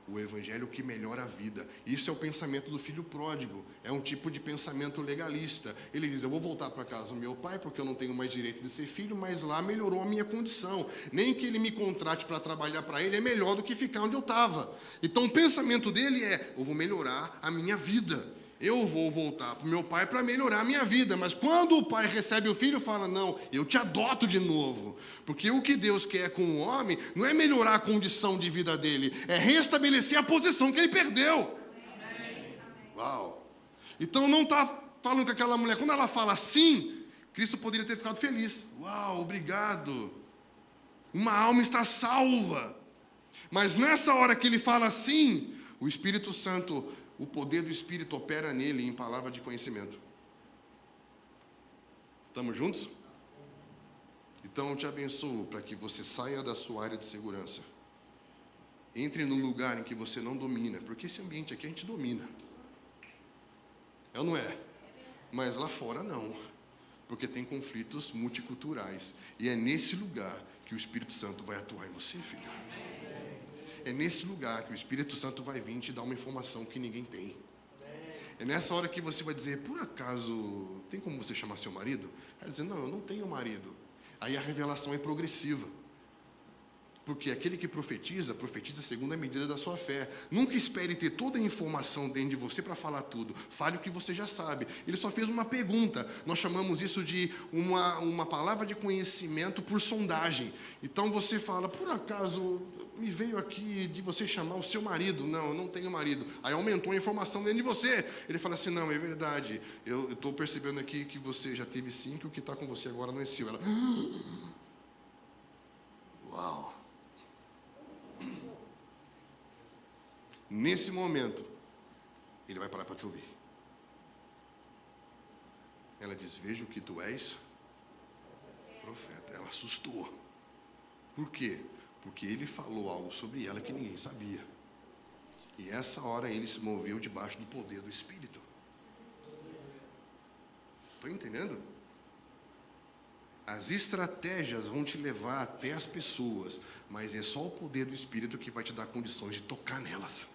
o evangelho que melhora a vida. Isso é o pensamento do filho pródigo, é um tipo de pensamento legalista. Ele diz, eu vou voltar para casa do meu pai, porque eu não tenho mais direito de ser filho, mas lá melhorou a minha condição. Nem que ele me contrate para trabalhar para ele, é melhor do que ficar onde eu estava. Então o pensamento dele é, eu vou melhorar a minha vida. Eu vou voltar para o meu pai para melhorar a minha vida. Mas quando o pai recebe o filho, fala, não, eu te adoto de novo. Porque o que Deus quer com o homem não é melhorar a condição de vida dele, é restabelecer a posição que ele perdeu. Uau! Então não está falando com aquela mulher. Quando ela fala assim, Cristo poderia ter ficado feliz. Uau, obrigado. Uma alma está salva. Mas nessa hora que ele fala assim, o Espírito Santo, o poder do Espírito opera nele em palavra de conhecimento. Estamos juntos? Então eu te abençoo para que você saia da sua área de segurança. Entre num lugar em que você não domina, porque esse ambiente aqui a gente domina. É ou não é? Mas lá fora não, porque tem conflitos multiculturais. E é nesse lugar que o Espírito Santo vai atuar em você, filho. É nesse lugar que o Espírito Santo vai vir te dar uma informação que ninguém tem. É nessa hora que você vai dizer, por acaso, tem como você chamar seu marido? Aí ele diz, não, eu não tenho marido. Aí a revelação é progressiva. Porque aquele que profetiza, profetiza segundo a medida da sua fé. Nunca espere ter toda a informação dentro de você para falar tudo. Fale o que você já sabe. Ele só fez uma pergunta. Nós chamamos isso de uma palavra de conhecimento por sondagem. Então você fala, por acaso, me veio aqui de você chamar o seu marido. Não, eu não tenho marido. Aí aumentou a informação dentro de você. Ele fala assim, não, é verdade. Eu estou percebendo aqui que você já teve 5 e o que está com você agora não é seu. Ela, uau. Nesse momento, ele vai parar para te ouvir. Ela diz, vejo que tu és profeta. Ela assustou. Por quê? Porque ele falou algo sobre ela que ninguém sabia. E essa hora ele se moveu debaixo do poder do Espírito. Estão entendendo? As estratégias vão te levar até as pessoas, mas é só o poder do Espírito que vai te dar condições de tocar nelas.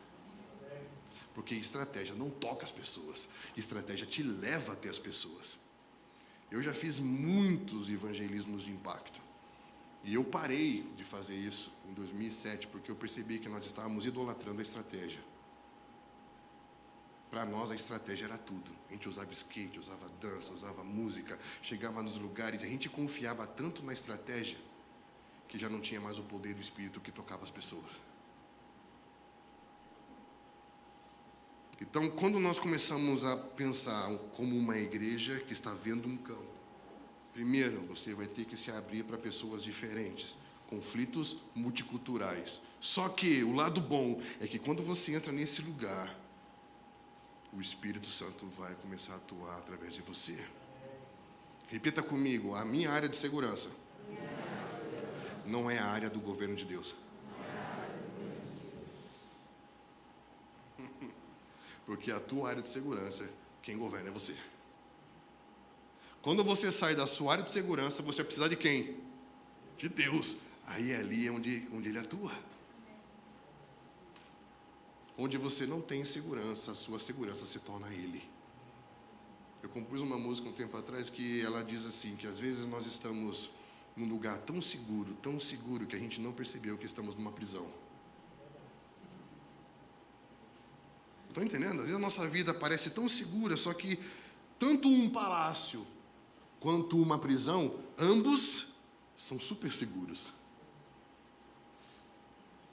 Porque estratégia não toca as pessoas, estratégia te leva até as pessoas. Eu já fiz muitos evangelismos de impacto. E eu parei de fazer isso em 2007, porque eu percebi que nós estávamos idolatrando a estratégia. Para nós a estratégia era tudo. A gente usava skate, usava dança, usava música, chegava nos lugares, a gente confiava tanto na estratégia, que já não tinha mais o poder do Espírito que tocava as pessoas. Então, quando nós começamos a pensar como uma igreja que está vendo um campo, primeiro, você vai ter que se abrir para pessoas diferentes, conflitos multiculturais. Só que o lado bom é que quando você entra nesse lugar, o Espírito Santo vai começar a atuar através de você. Repita comigo, a minha área de segurança não é a área do governo de Deus. Porque a tua área de segurança, quem governa é você. Quando você sai da sua área de segurança, você vai precisar de quem? De Deus. Aí é ali onde Ele atua. Onde você não tem segurança, a sua segurança se torna Ele. Eu compus uma música um tempo atrás que ela diz assim, que às vezes nós estamos num lugar tão seguro, que a gente não percebeu que estamos numa prisão. Estão entendendo? Às vezes a nossa vida parece tão segura, só que tanto um palácio quanto uma prisão, ambos são super seguros.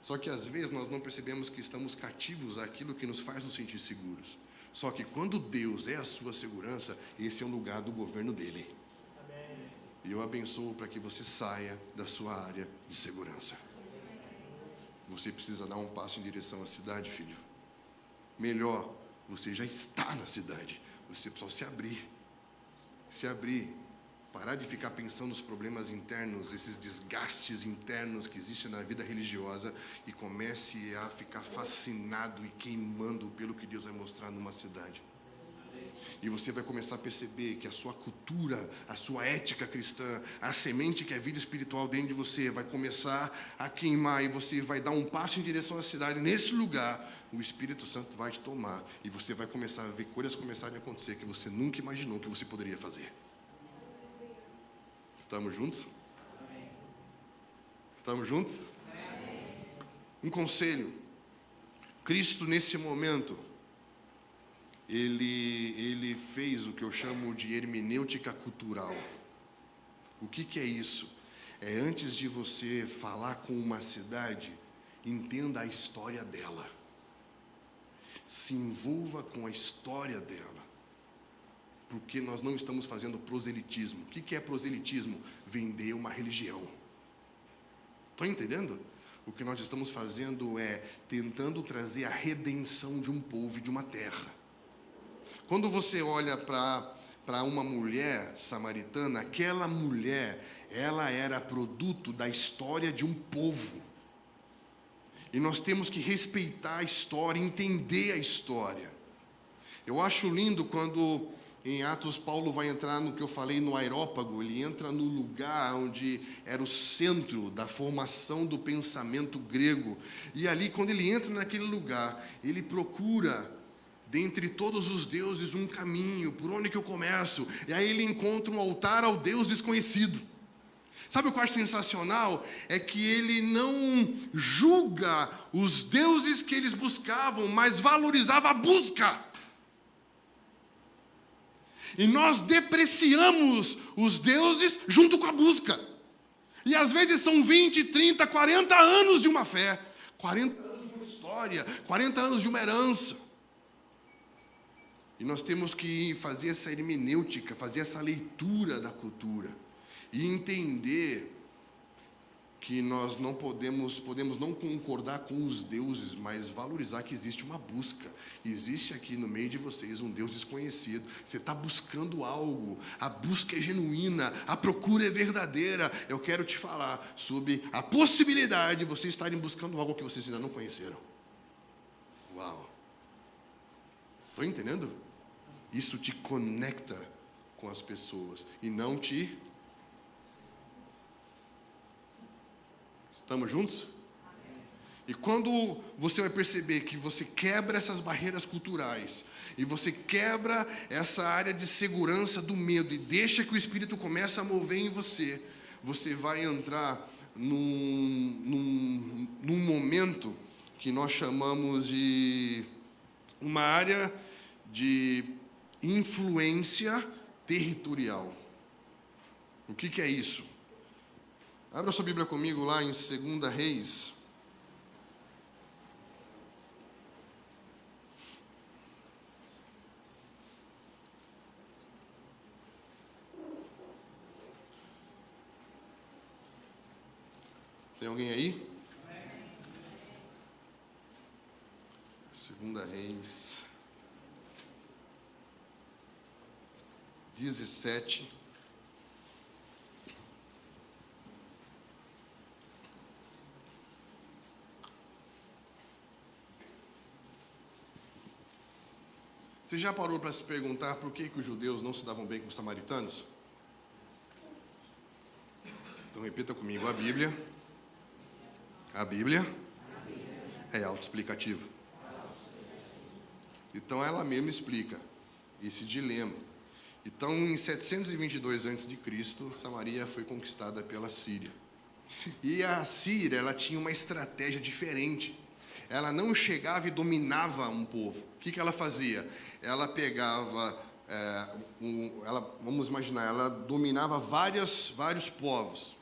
Só que às vezes nós não percebemos que estamos cativos àquilo que nos faz nos sentir seguros. Só que quando Deus é a sua segurança, esse é o lugar do governo dele. Amém. E eu abençoo para que você saia da sua área de segurança. Você precisa dar um passo em direção à cidade, filho. Melhor, você já está na cidade. Você precisa se abrir. Se abrir. Parar de ficar pensando nos problemas internos, esses desgastes internos que existem na vida religiosa e comece a ficar fascinado e queimando pelo que Deus vai mostrar numa cidade. E você vai começar a perceber que a sua cultura, a sua ética cristã, a semente que é a vida espiritual dentro de você vai começar a queimar e você vai dar um passo em direção à cidade. Nesse lugar, o Espírito Santo vai te tomar e você vai começar a ver coisas começarem a acontecer que você nunca imaginou que você poderia fazer. Estamos juntos? Estamos juntos? Um conselho. Cristo, nesse momento, ele fez o que eu chamo de hermenêutica cultural. O que é isso? É antes de você falar com uma cidade, entenda a história dela. Se envolva com a história dela. Porque nós não estamos fazendo proselitismo. O que é proselitismo? Vender uma religião. Estão entendendo? O que nós estamos fazendo é tentando trazer a redenção de um povo e de uma terra. Quando você olha para uma mulher samaritana, aquela mulher, ela era produto da história de um povo. E nós temos que respeitar a história, entender a história. Eu acho lindo quando em Atos Paulo vai entrar no que eu falei no Areópago, ele entra no lugar onde era o centro da formação do pensamento grego. E ali, quando ele entra naquele lugar, ele procura dentre todos os deuses um caminho, por onde que eu começo? E aí ele encontra um altar ao Deus desconhecido. Sabe o que eu acho sensacional? É que ele não julga os deuses que eles buscavam, mas valorizava a busca. E nós depreciamos os deuses junto com a busca. E às vezes são 20, 30, 40 anos de uma fé, 40 anos de uma história, 40 anos de uma herança. E nós temos que fazer essa hermenêutica, fazer essa leitura da cultura e entender que nós não podemos não concordar com os deuses, mas valorizar que existe uma busca. Existe aqui no meio de vocês um Deus desconhecido. Você está buscando algo, a busca é genuína, a procura é verdadeira. Eu quero te falar sobre a possibilidade de vocês estarem buscando algo que vocês ainda não conheceram. Uau! Estão entendendo? Isso te conecta com as pessoas e não te... Estamos juntos? E quando você vai perceber que você quebra essas barreiras culturais e você quebra essa área de segurança do medo e deixa que o Espírito comece a mover em você, você vai entrar num momento que nós chamamos de uma área de influência territorial. O que é isso? Abra sua Bíblia comigo lá em 2 Reis. Tem alguém aí? 2 Reis 17. Você já parou para se perguntar por que os judeus não se davam bem com os samaritanos? Então repita comigo, a Bíblia é autoexplicativa. Então ela mesma explica esse dilema. Então em 722 a.C., Samaria foi conquistada pela Síria. E a Síria, ela tinha uma estratégia diferente. Ela não chegava e dominava um povo. O que ela fazia? Ela pegava, vamos imaginar, ela dominava vários povos.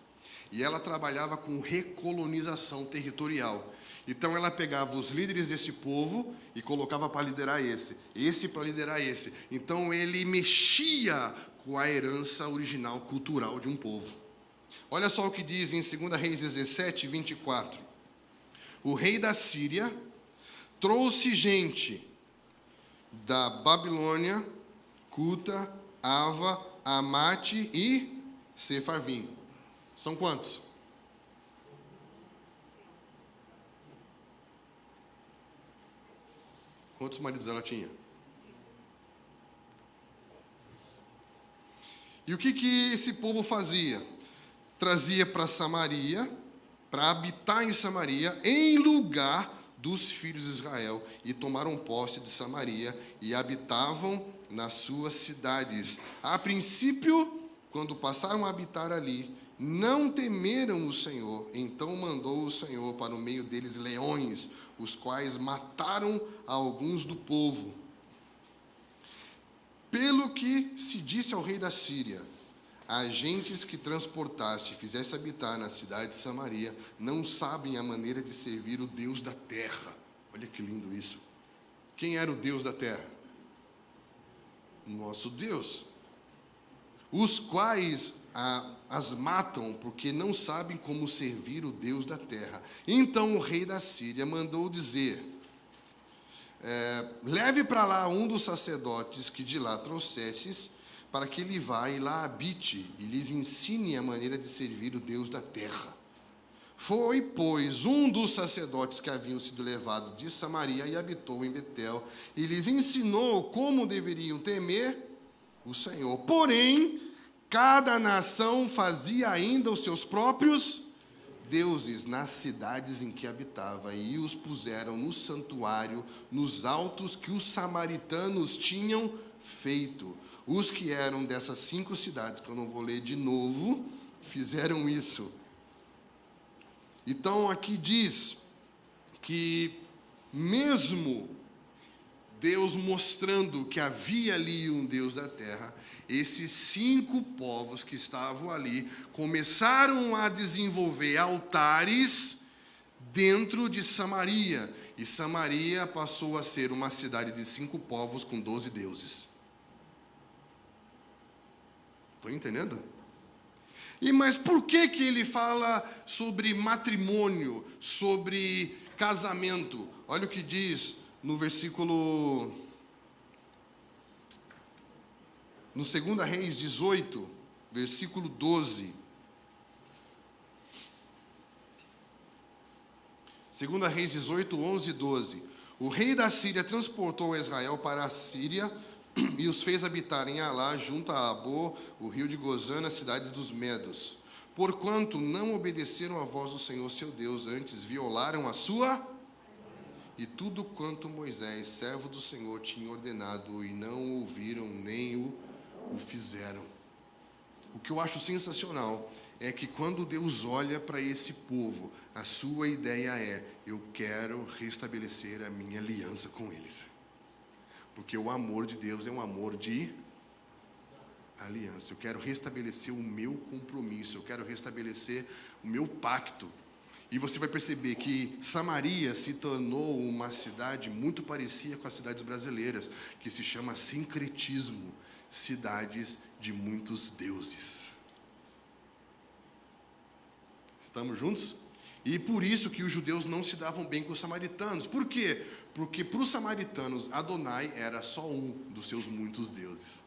E ela trabalhava com recolonização territorial. Então ela pegava os líderes desse povo e colocava para liderar esse para liderar esse. Então ele mexia com a herança original cultural de um povo. Olha só o que diz em 2 Reis 17, 24. O rei da Síria trouxe gente da Babilônia, Cuta, Ava, Amate e Sefarvim. São quantos? Quantos maridos ela tinha? E o que esse povo fazia? Trazia para Samaria, para habitar em Samaria, em lugar dos filhos de Israel, e tomaram posse de Samaria e habitavam nas suas cidades. A princípio, quando passaram a habitar ali, não temeram o Senhor. Então mandou o Senhor para o meio deles leões, os quais mataram alguns do povo. Pelo que se disse ao rei da Síria: agentes que transportaste e fizesse habitar na cidade de Samaria não sabem a maneira de servir o Deus da terra. Olha que lindo isso. Quem era o Deus da terra? Nosso Deus. Os quais as matam porque não sabem como servir o Deus da terra. Então o rei da Síria mandou dizer: leve para lá um dos sacerdotes que de lá trouxesses, para que ele vá e lá habite e lhes ensine a maneira de servir o Deus da terra. Foi, pois, um dos sacerdotes que haviam sido levados de Samaria e habitou em Betel, e lhes ensinou como deveriam temer o Senhor. Porém, cada nação fazia ainda os seus próprios deuses nas cidades em que habitava, e os puseram no santuário, nos altos que os samaritanos tinham feito. Os que eram dessas 5 cidades, que eu não vou ler de novo, fizeram isso. Então, aqui diz que, mesmo Deus mostrando que havia ali um Deus da terra, esses 5 povos que estavam ali começaram a desenvolver altares dentro de Samaria. E Samaria passou a ser uma cidade de 5 povos com 12 deuses. Estão entendendo? Mas por que ele fala sobre matrimônio, sobre casamento? Olha o que diz no versículo... No 2 Reis 18, versículo 12. 2 Reis 18, 11 e 12. O rei da Síria transportou Israel para a Síria e os fez habitar em Alá, junto a Abô, o rio de Gozã, na cidade dos Medos. Porquanto não obedeceram à voz do Senhor seu Deus, antes violaram a sua... E tudo quanto Moisés, servo do Senhor, tinha ordenado, e não ouviram nem o fizeram. O que eu acho sensacional é que quando Deus olha para esse povo, a sua ideia é: eu quero restabelecer a minha aliança com eles. Porque o amor de Deus é um amor de aliança. Eu quero restabelecer o meu compromisso, eu quero restabelecer o meu pacto. E você vai perceber que Samaria se tornou uma cidade muito parecida com as cidades brasileiras, que se chama sincretismo, cidades de muitos deuses. Estamos juntos? E por isso que os judeus não se davam bem com os samaritanos. Por quê? Porque para os samaritanos, Adonai era só um dos seus muitos deuses.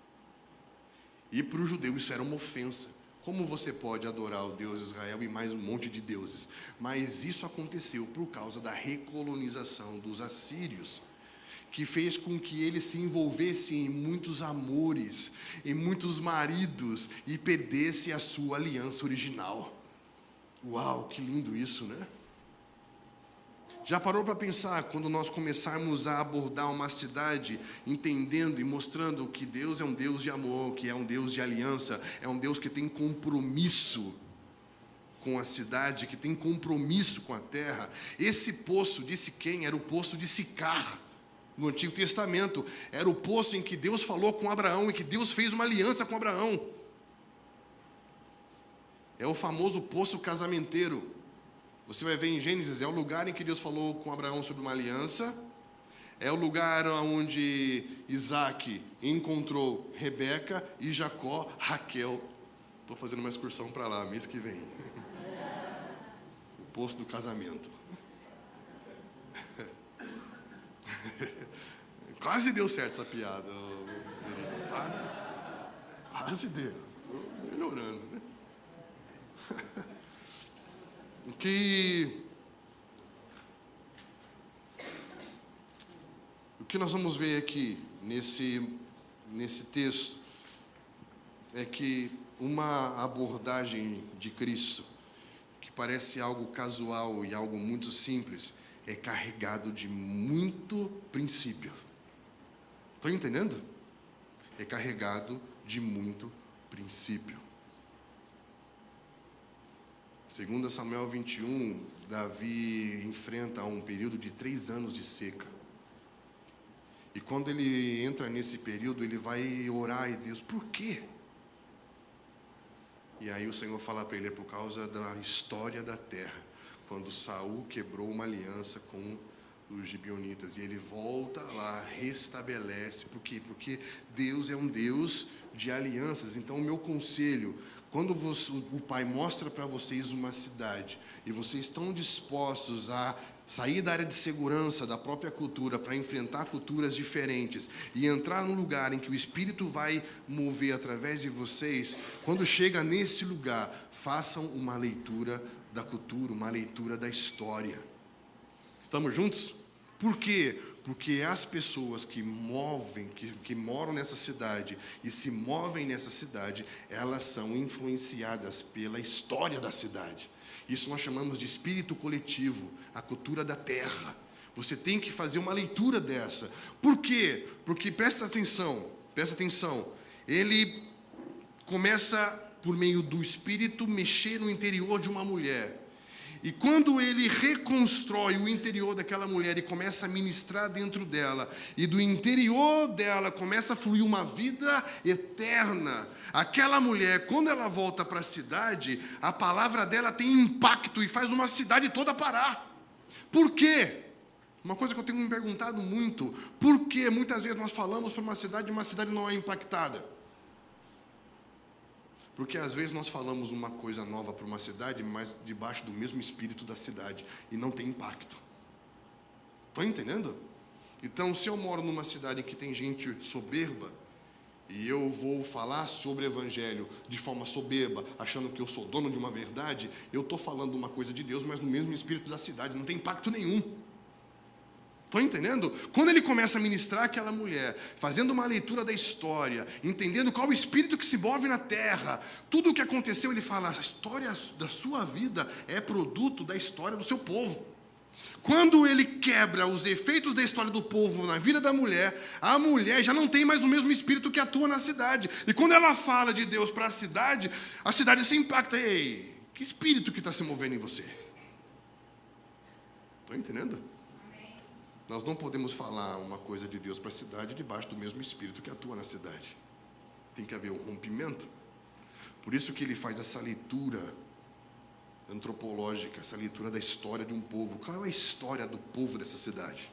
E para o judeu isso era uma ofensa. Como você pode adorar o Deus de Israel e mais um monte de deuses? Mas isso aconteceu por causa da recolonização dos assírios, que fez com que eles se envolvessem em muitos amores, em muitos maridos, e perdesse a sua aliança original. Uau, que lindo isso, né? Já parou para pensar, quando nós começarmos a abordar uma cidade, entendendo e mostrando que Deus é um Deus de amor, que é um Deus de aliança, é um Deus que tem compromisso com a cidade, que tem compromisso com a terra. Esse poço de Siquém era o poço de Sicar, no Antigo Testamento. Era o poço em que Deus falou com Abraão e que Deus fez uma aliança com Abraão. É o famoso poço casamenteiro. Você vai ver em Gênesis, é o lugar em que Deus falou com Abraão sobre uma aliança. É o lugar onde Isaac encontrou Rebeca e Jacó, Raquel. Estou fazendo uma excursão para lá, mês que vem. O poço do casamento. Quase deu certo essa piada. Quase deu. Estou melhorando, né? O que nós vamos ver aqui nesse texto é que uma abordagem de Cristo, que parece algo casual e algo muito simples, é carregado de muito princípio. Estão entendendo? É carregado de muito princípio. 2 Samuel 21, Davi enfrenta um período de 3 anos de seca. E quando ele entra nesse período, ele vai orar e Deus, por quê? E aí o Senhor fala para ele, é por causa da história da terra, quando Saul quebrou uma aliança com os gibeonitas, e ele volta lá, restabelece. Por quê? Porque Deus é um Deus de alianças. Então o meu conselho, quando o Pai mostra para vocês uma cidade, e vocês estão dispostos a sair da área de segurança da própria cultura para enfrentar culturas diferentes e entrar num lugar em que o Espírito vai mover através de vocês, quando chega nesse lugar, façam uma leitura da cultura, uma leitura da história. Estamos juntos? Por quê? Porque as pessoas que moram nessa cidade e se movem nessa cidade, elas são influenciadas pela história da cidade. Isso nós chamamos de espírito coletivo, a cultura da terra. Você tem que fazer uma leitura dessa. Por quê? Porque, presta atenção, ele começa, por meio do espírito, mexer no interior de uma mulher. E quando ele reconstrói o interior daquela mulher e começa a ministrar dentro dela, e do interior dela começa a fluir uma vida eterna, aquela mulher, quando ela volta para a cidade, a palavra dela tem impacto e faz uma cidade toda parar. Por quê? Uma coisa que eu tenho me perguntado muito, por que muitas vezes nós falamos para uma cidade e uma cidade não é impactada? Porque às vezes nós falamos uma coisa nova para uma cidade, mas debaixo do mesmo espírito da cidade, e não tem impacto. Estão entendendo? Então, se eu moro numa cidade em que tem gente soberba, e eu vou falar sobre o Evangelho de forma soberba, achando que eu sou dono de uma verdade, eu estou falando uma coisa de Deus, mas no mesmo espírito da cidade, não tem impacto nenhum. Estão entendendo? Quando ele começa a ministrar aquela mulher, fazendo uma leitura da história, entendendo qual o espírito que se move na terra, tudo o que aconteceu, ele fala, a história da sua vida é produto da história do seu povo. Quando ele quebra os efeitos da história do povo na vida da mulher, a mulher já não tem mais o mesmo espírito que atua na cidade. E quando ela fala de Deus para a cidade se impacta. Ei, que espírito que está se movendo em você? Estão entendendo? Nós não podemos falar uma coisa de Deus para a cidade debaixo do mesmo espírito que atua na cidade. Tem que haver um rompimento. Por isso que ele faz essa leitura antropológica, essa leitura da história de um povo. Qual é a história do povo dessa cidade?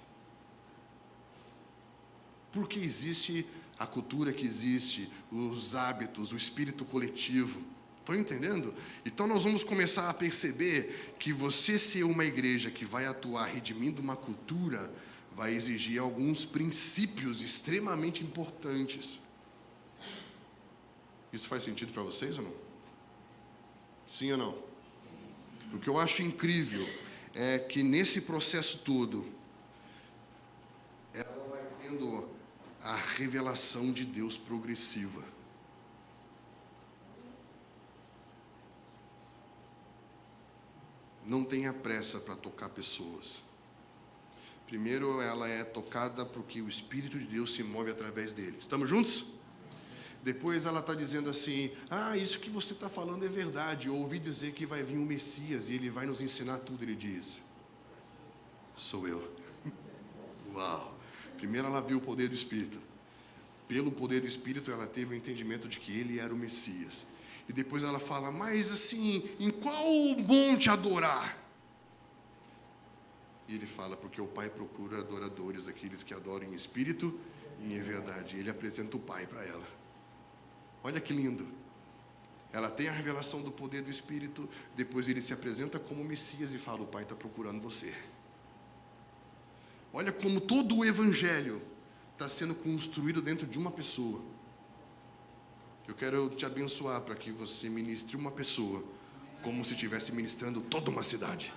Porque existe a cultura que existe, os hábitos, o espírito coletivo. Estão entendendo? Então nós vamos começar a perceber que você ser uma igreja que vai atuar redimindo uma cultura vai exigir alguns princípios extremamente importantes. Isso faz sentido para vocês ou não? Sim ou não? O que eu acho incrível é que nesse processo todo, ela vai tendo a revelação de Deus progressiva. Não tenha pressa para tocar pessoas. Primeiro, ela é tocada porque o Espírito de Deus se move através dele. Estamos juntos? Depois ela está dizendo assim, isso que você está falando é verdade. Eu ouvi dizer que vai vir um Messias e ele vai nos ensinar tudo, ele diz. Sou eu. Uau! Primeiro ela viu o poder do Espírito. Pelo poder do Espírito, ela teve o entendimento de que ele era o Messias. E depois ela fala, mas assim, em qual monte adorar? E ele fala, porque o Pai procura adoradores, aqueles que adoram em espírito e em verdade. E ele apresenta o Pai para ela. Olha que lindo. Ela tem a revelação do poder do Espírito, depois ele se apresenta como Messias e fala, o Pai está procurando você. Olha como todo o Evangelho está sendo construído dentro de uma pessoa. Eu quero te abençoar para que você ministre uma pessoa como se estivesse ministrando toda uma cidade.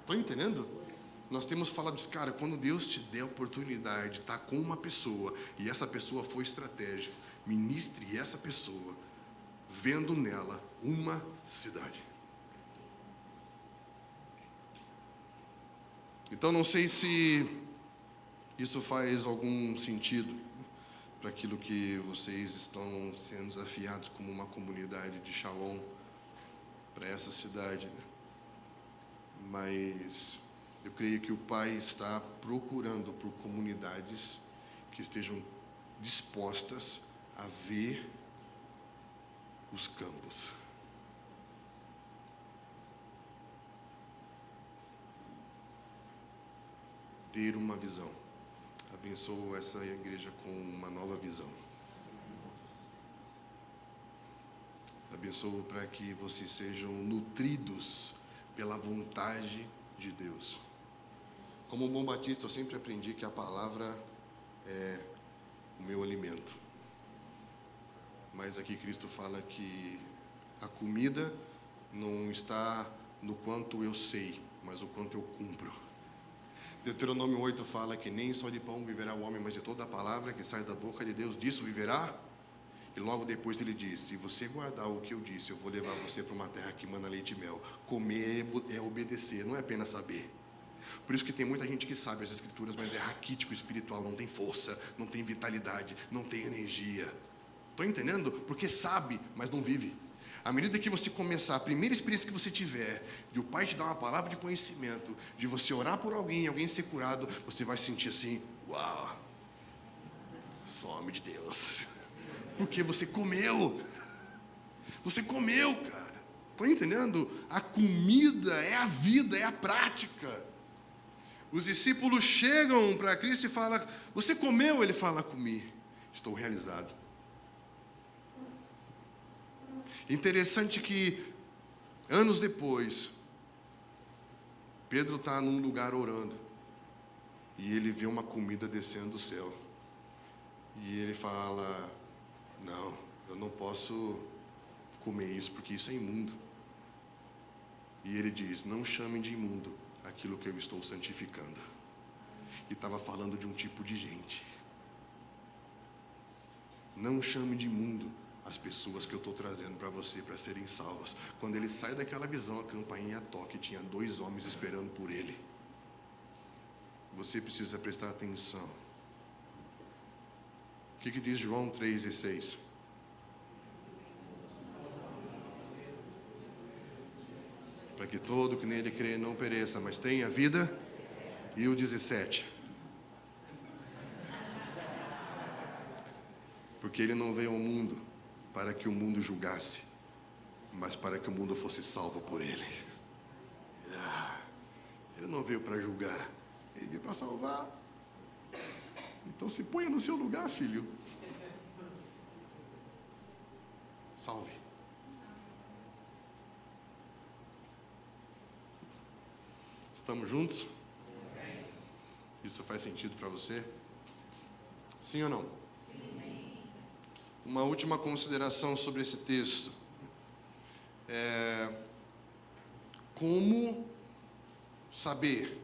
Estão entendendo? Nós temos falado isso, cara, quando Deus te der a oportunidade de estar com uma pessoa e essa pessoa for estratégica, ministre essa pessoa, vendo nela uma cidade. Então, não sei se isso faz algum sentido para aquilo que vocês estão sendo desafiados como uma comunidade de Shalom para essa cidade, né? Mas eu creio que o Pai está procurando por comunidades que estejam dispostas a ver os campos. Ter uma visão. Abençoo essa igreja com uma nova visão. Abençoo para que vocês sejam nutridos pela vontade de Deus. Como bom batista, eu sempre aprendi que a palavra é o meu alimento. Mas aqui Cristo fala que a comida não está no quanto eu sei, mas o quanto eu cumpro. Deuteronômio 8 fala que nem só de pão viverá o homem, mas de toda a palavra que sai da boca de Deus, disso viverá. E logo depois ele diz: se você guardar o que eu disse, eu vou levar você para uma terra que mana leite e mel. Comer é obedecer, não é apenas saber. Por isso que tem muita gente que sabe as escrituras, mas é raquítico espiritual, não tem força, não tem vitalidade, não tem energia. Estão entendendo? Porque sabe, mas não vive. À medida que você começar, a primeira experiência que você tiver, de o Pai te dar uma palavra de conhecimento, de você orar por alguém, alguém ser curado, você vai sentir assim: uau, sou homem de Deus. Porque você comeu. Você comeu, cara. Estão entendendo? A comida é a vida, é a prática. Os discípulos chegam para Cristo e falam: você comeu? Ele fala: comi, estou realizado. Interessante que, anos depois, Pedro está num lugar orando, e ele vê uma comida descendo do céu, e ele fala: não, eu não posso comer isso, porque isso é imundo. E ele diz: não chamem de imundo aquilo que eu estou santificando. E estava falando de um tipo de gente. Não chame de imundo as pessoas que eu estou trazendo para você, para serem salvas. Quando ele sai daquela visão, a campainha toca e tinha 2 homens esperando por ele. Você precisa prestar atenção. O que diz João 3,16? Para que todo que nele crê não pereça, mas tenha vida. E o 17? Porque ele não veio ao mundo para que o mundo julgasse, mas para que o mundo fosse salvo por ele. Ele não veio para julgar, ele veio para salvar. Então se ponha no seu lugar, filho. Salve. Estamos juntos? Isso faz sentido para você? Sim ou não? Uma última consideração sobre esse texto. Como saber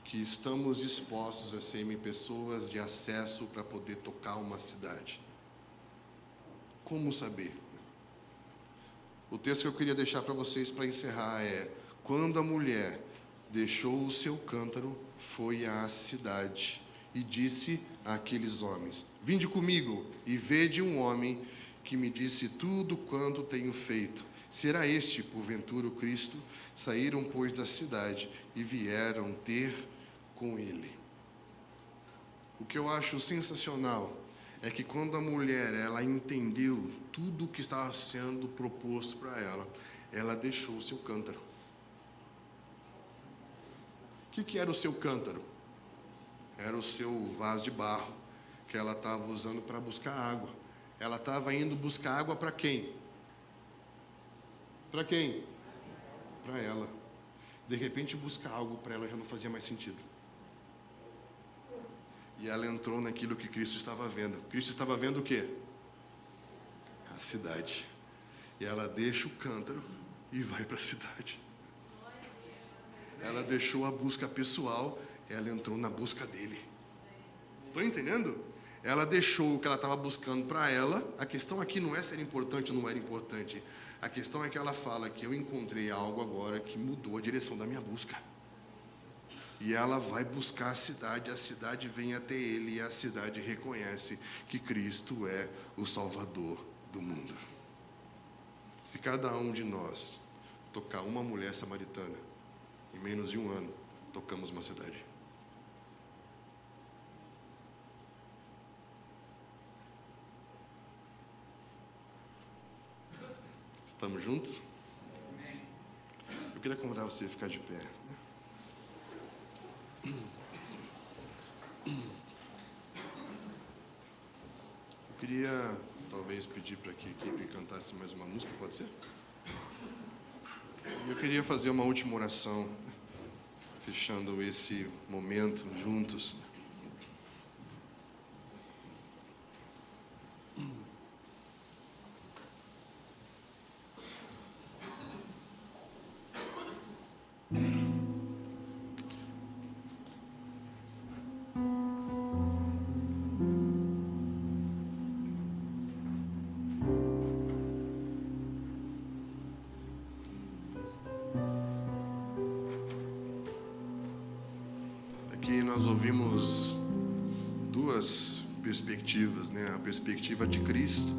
que estamos dispostos a serem pessoas de acesso para poder tocar uma cidade? Como saber? O texto que eu queria deixar para vocês para encerrar é: quando a mulher deixou o seu cântaro, foi à cidade e disse àqueles homens: vinde comigo e vede um homem que me disse tudo quanto tenho feito. Será este, porventura, o Cristo? Saíram, pois, da cidade e vieram ter com ele. O que eu acho sensacional é que quando a mulher, ela entendeu tudo o que estava sendo proposto para ela, ela deixou o seu cântaro. O que era o seu cântaro? Era o seu vaso de barro, que ela estava usando para buscar água. Ela estava indo buscar água para quem? Para quem? Para ela. De repente, buscar algo para ela já não fazia mais sentido. E ela entrou naquilo que Cristo estava vendo. Cristo estava vendo o quê? A cidade. E ela deixa o cântaro e vai para a cidade. Ela deixou a busca pessoal, ela entrou na busca dele. Estão entendendo? ela deixou o que ela estava buscando para ela. A questão aqui não é se era importante ou não era importante. A questão é que ela fala que eu encontrei algo agora que mudou a direção da minha busca. E ela vai buscar a cidade vem até ele, e a cidade reconhece que Cristo é o Salvador do mundo. Se cada um de nós tocar uma mulher samaritana, em menos de um ano, tocamos uma cidade. Estamos juntos? Eu queria convidar você a ficar de pé. Eu queria, talvez, pedir para que a equipe cantasse mais uma música, pode ser? Eu queria fazer uma última oração, fechando esse momento juntos. Aqui nós ouvimos duas perspectivas, né? A perspectiva de Cristo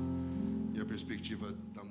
e a perspectiva da mulher.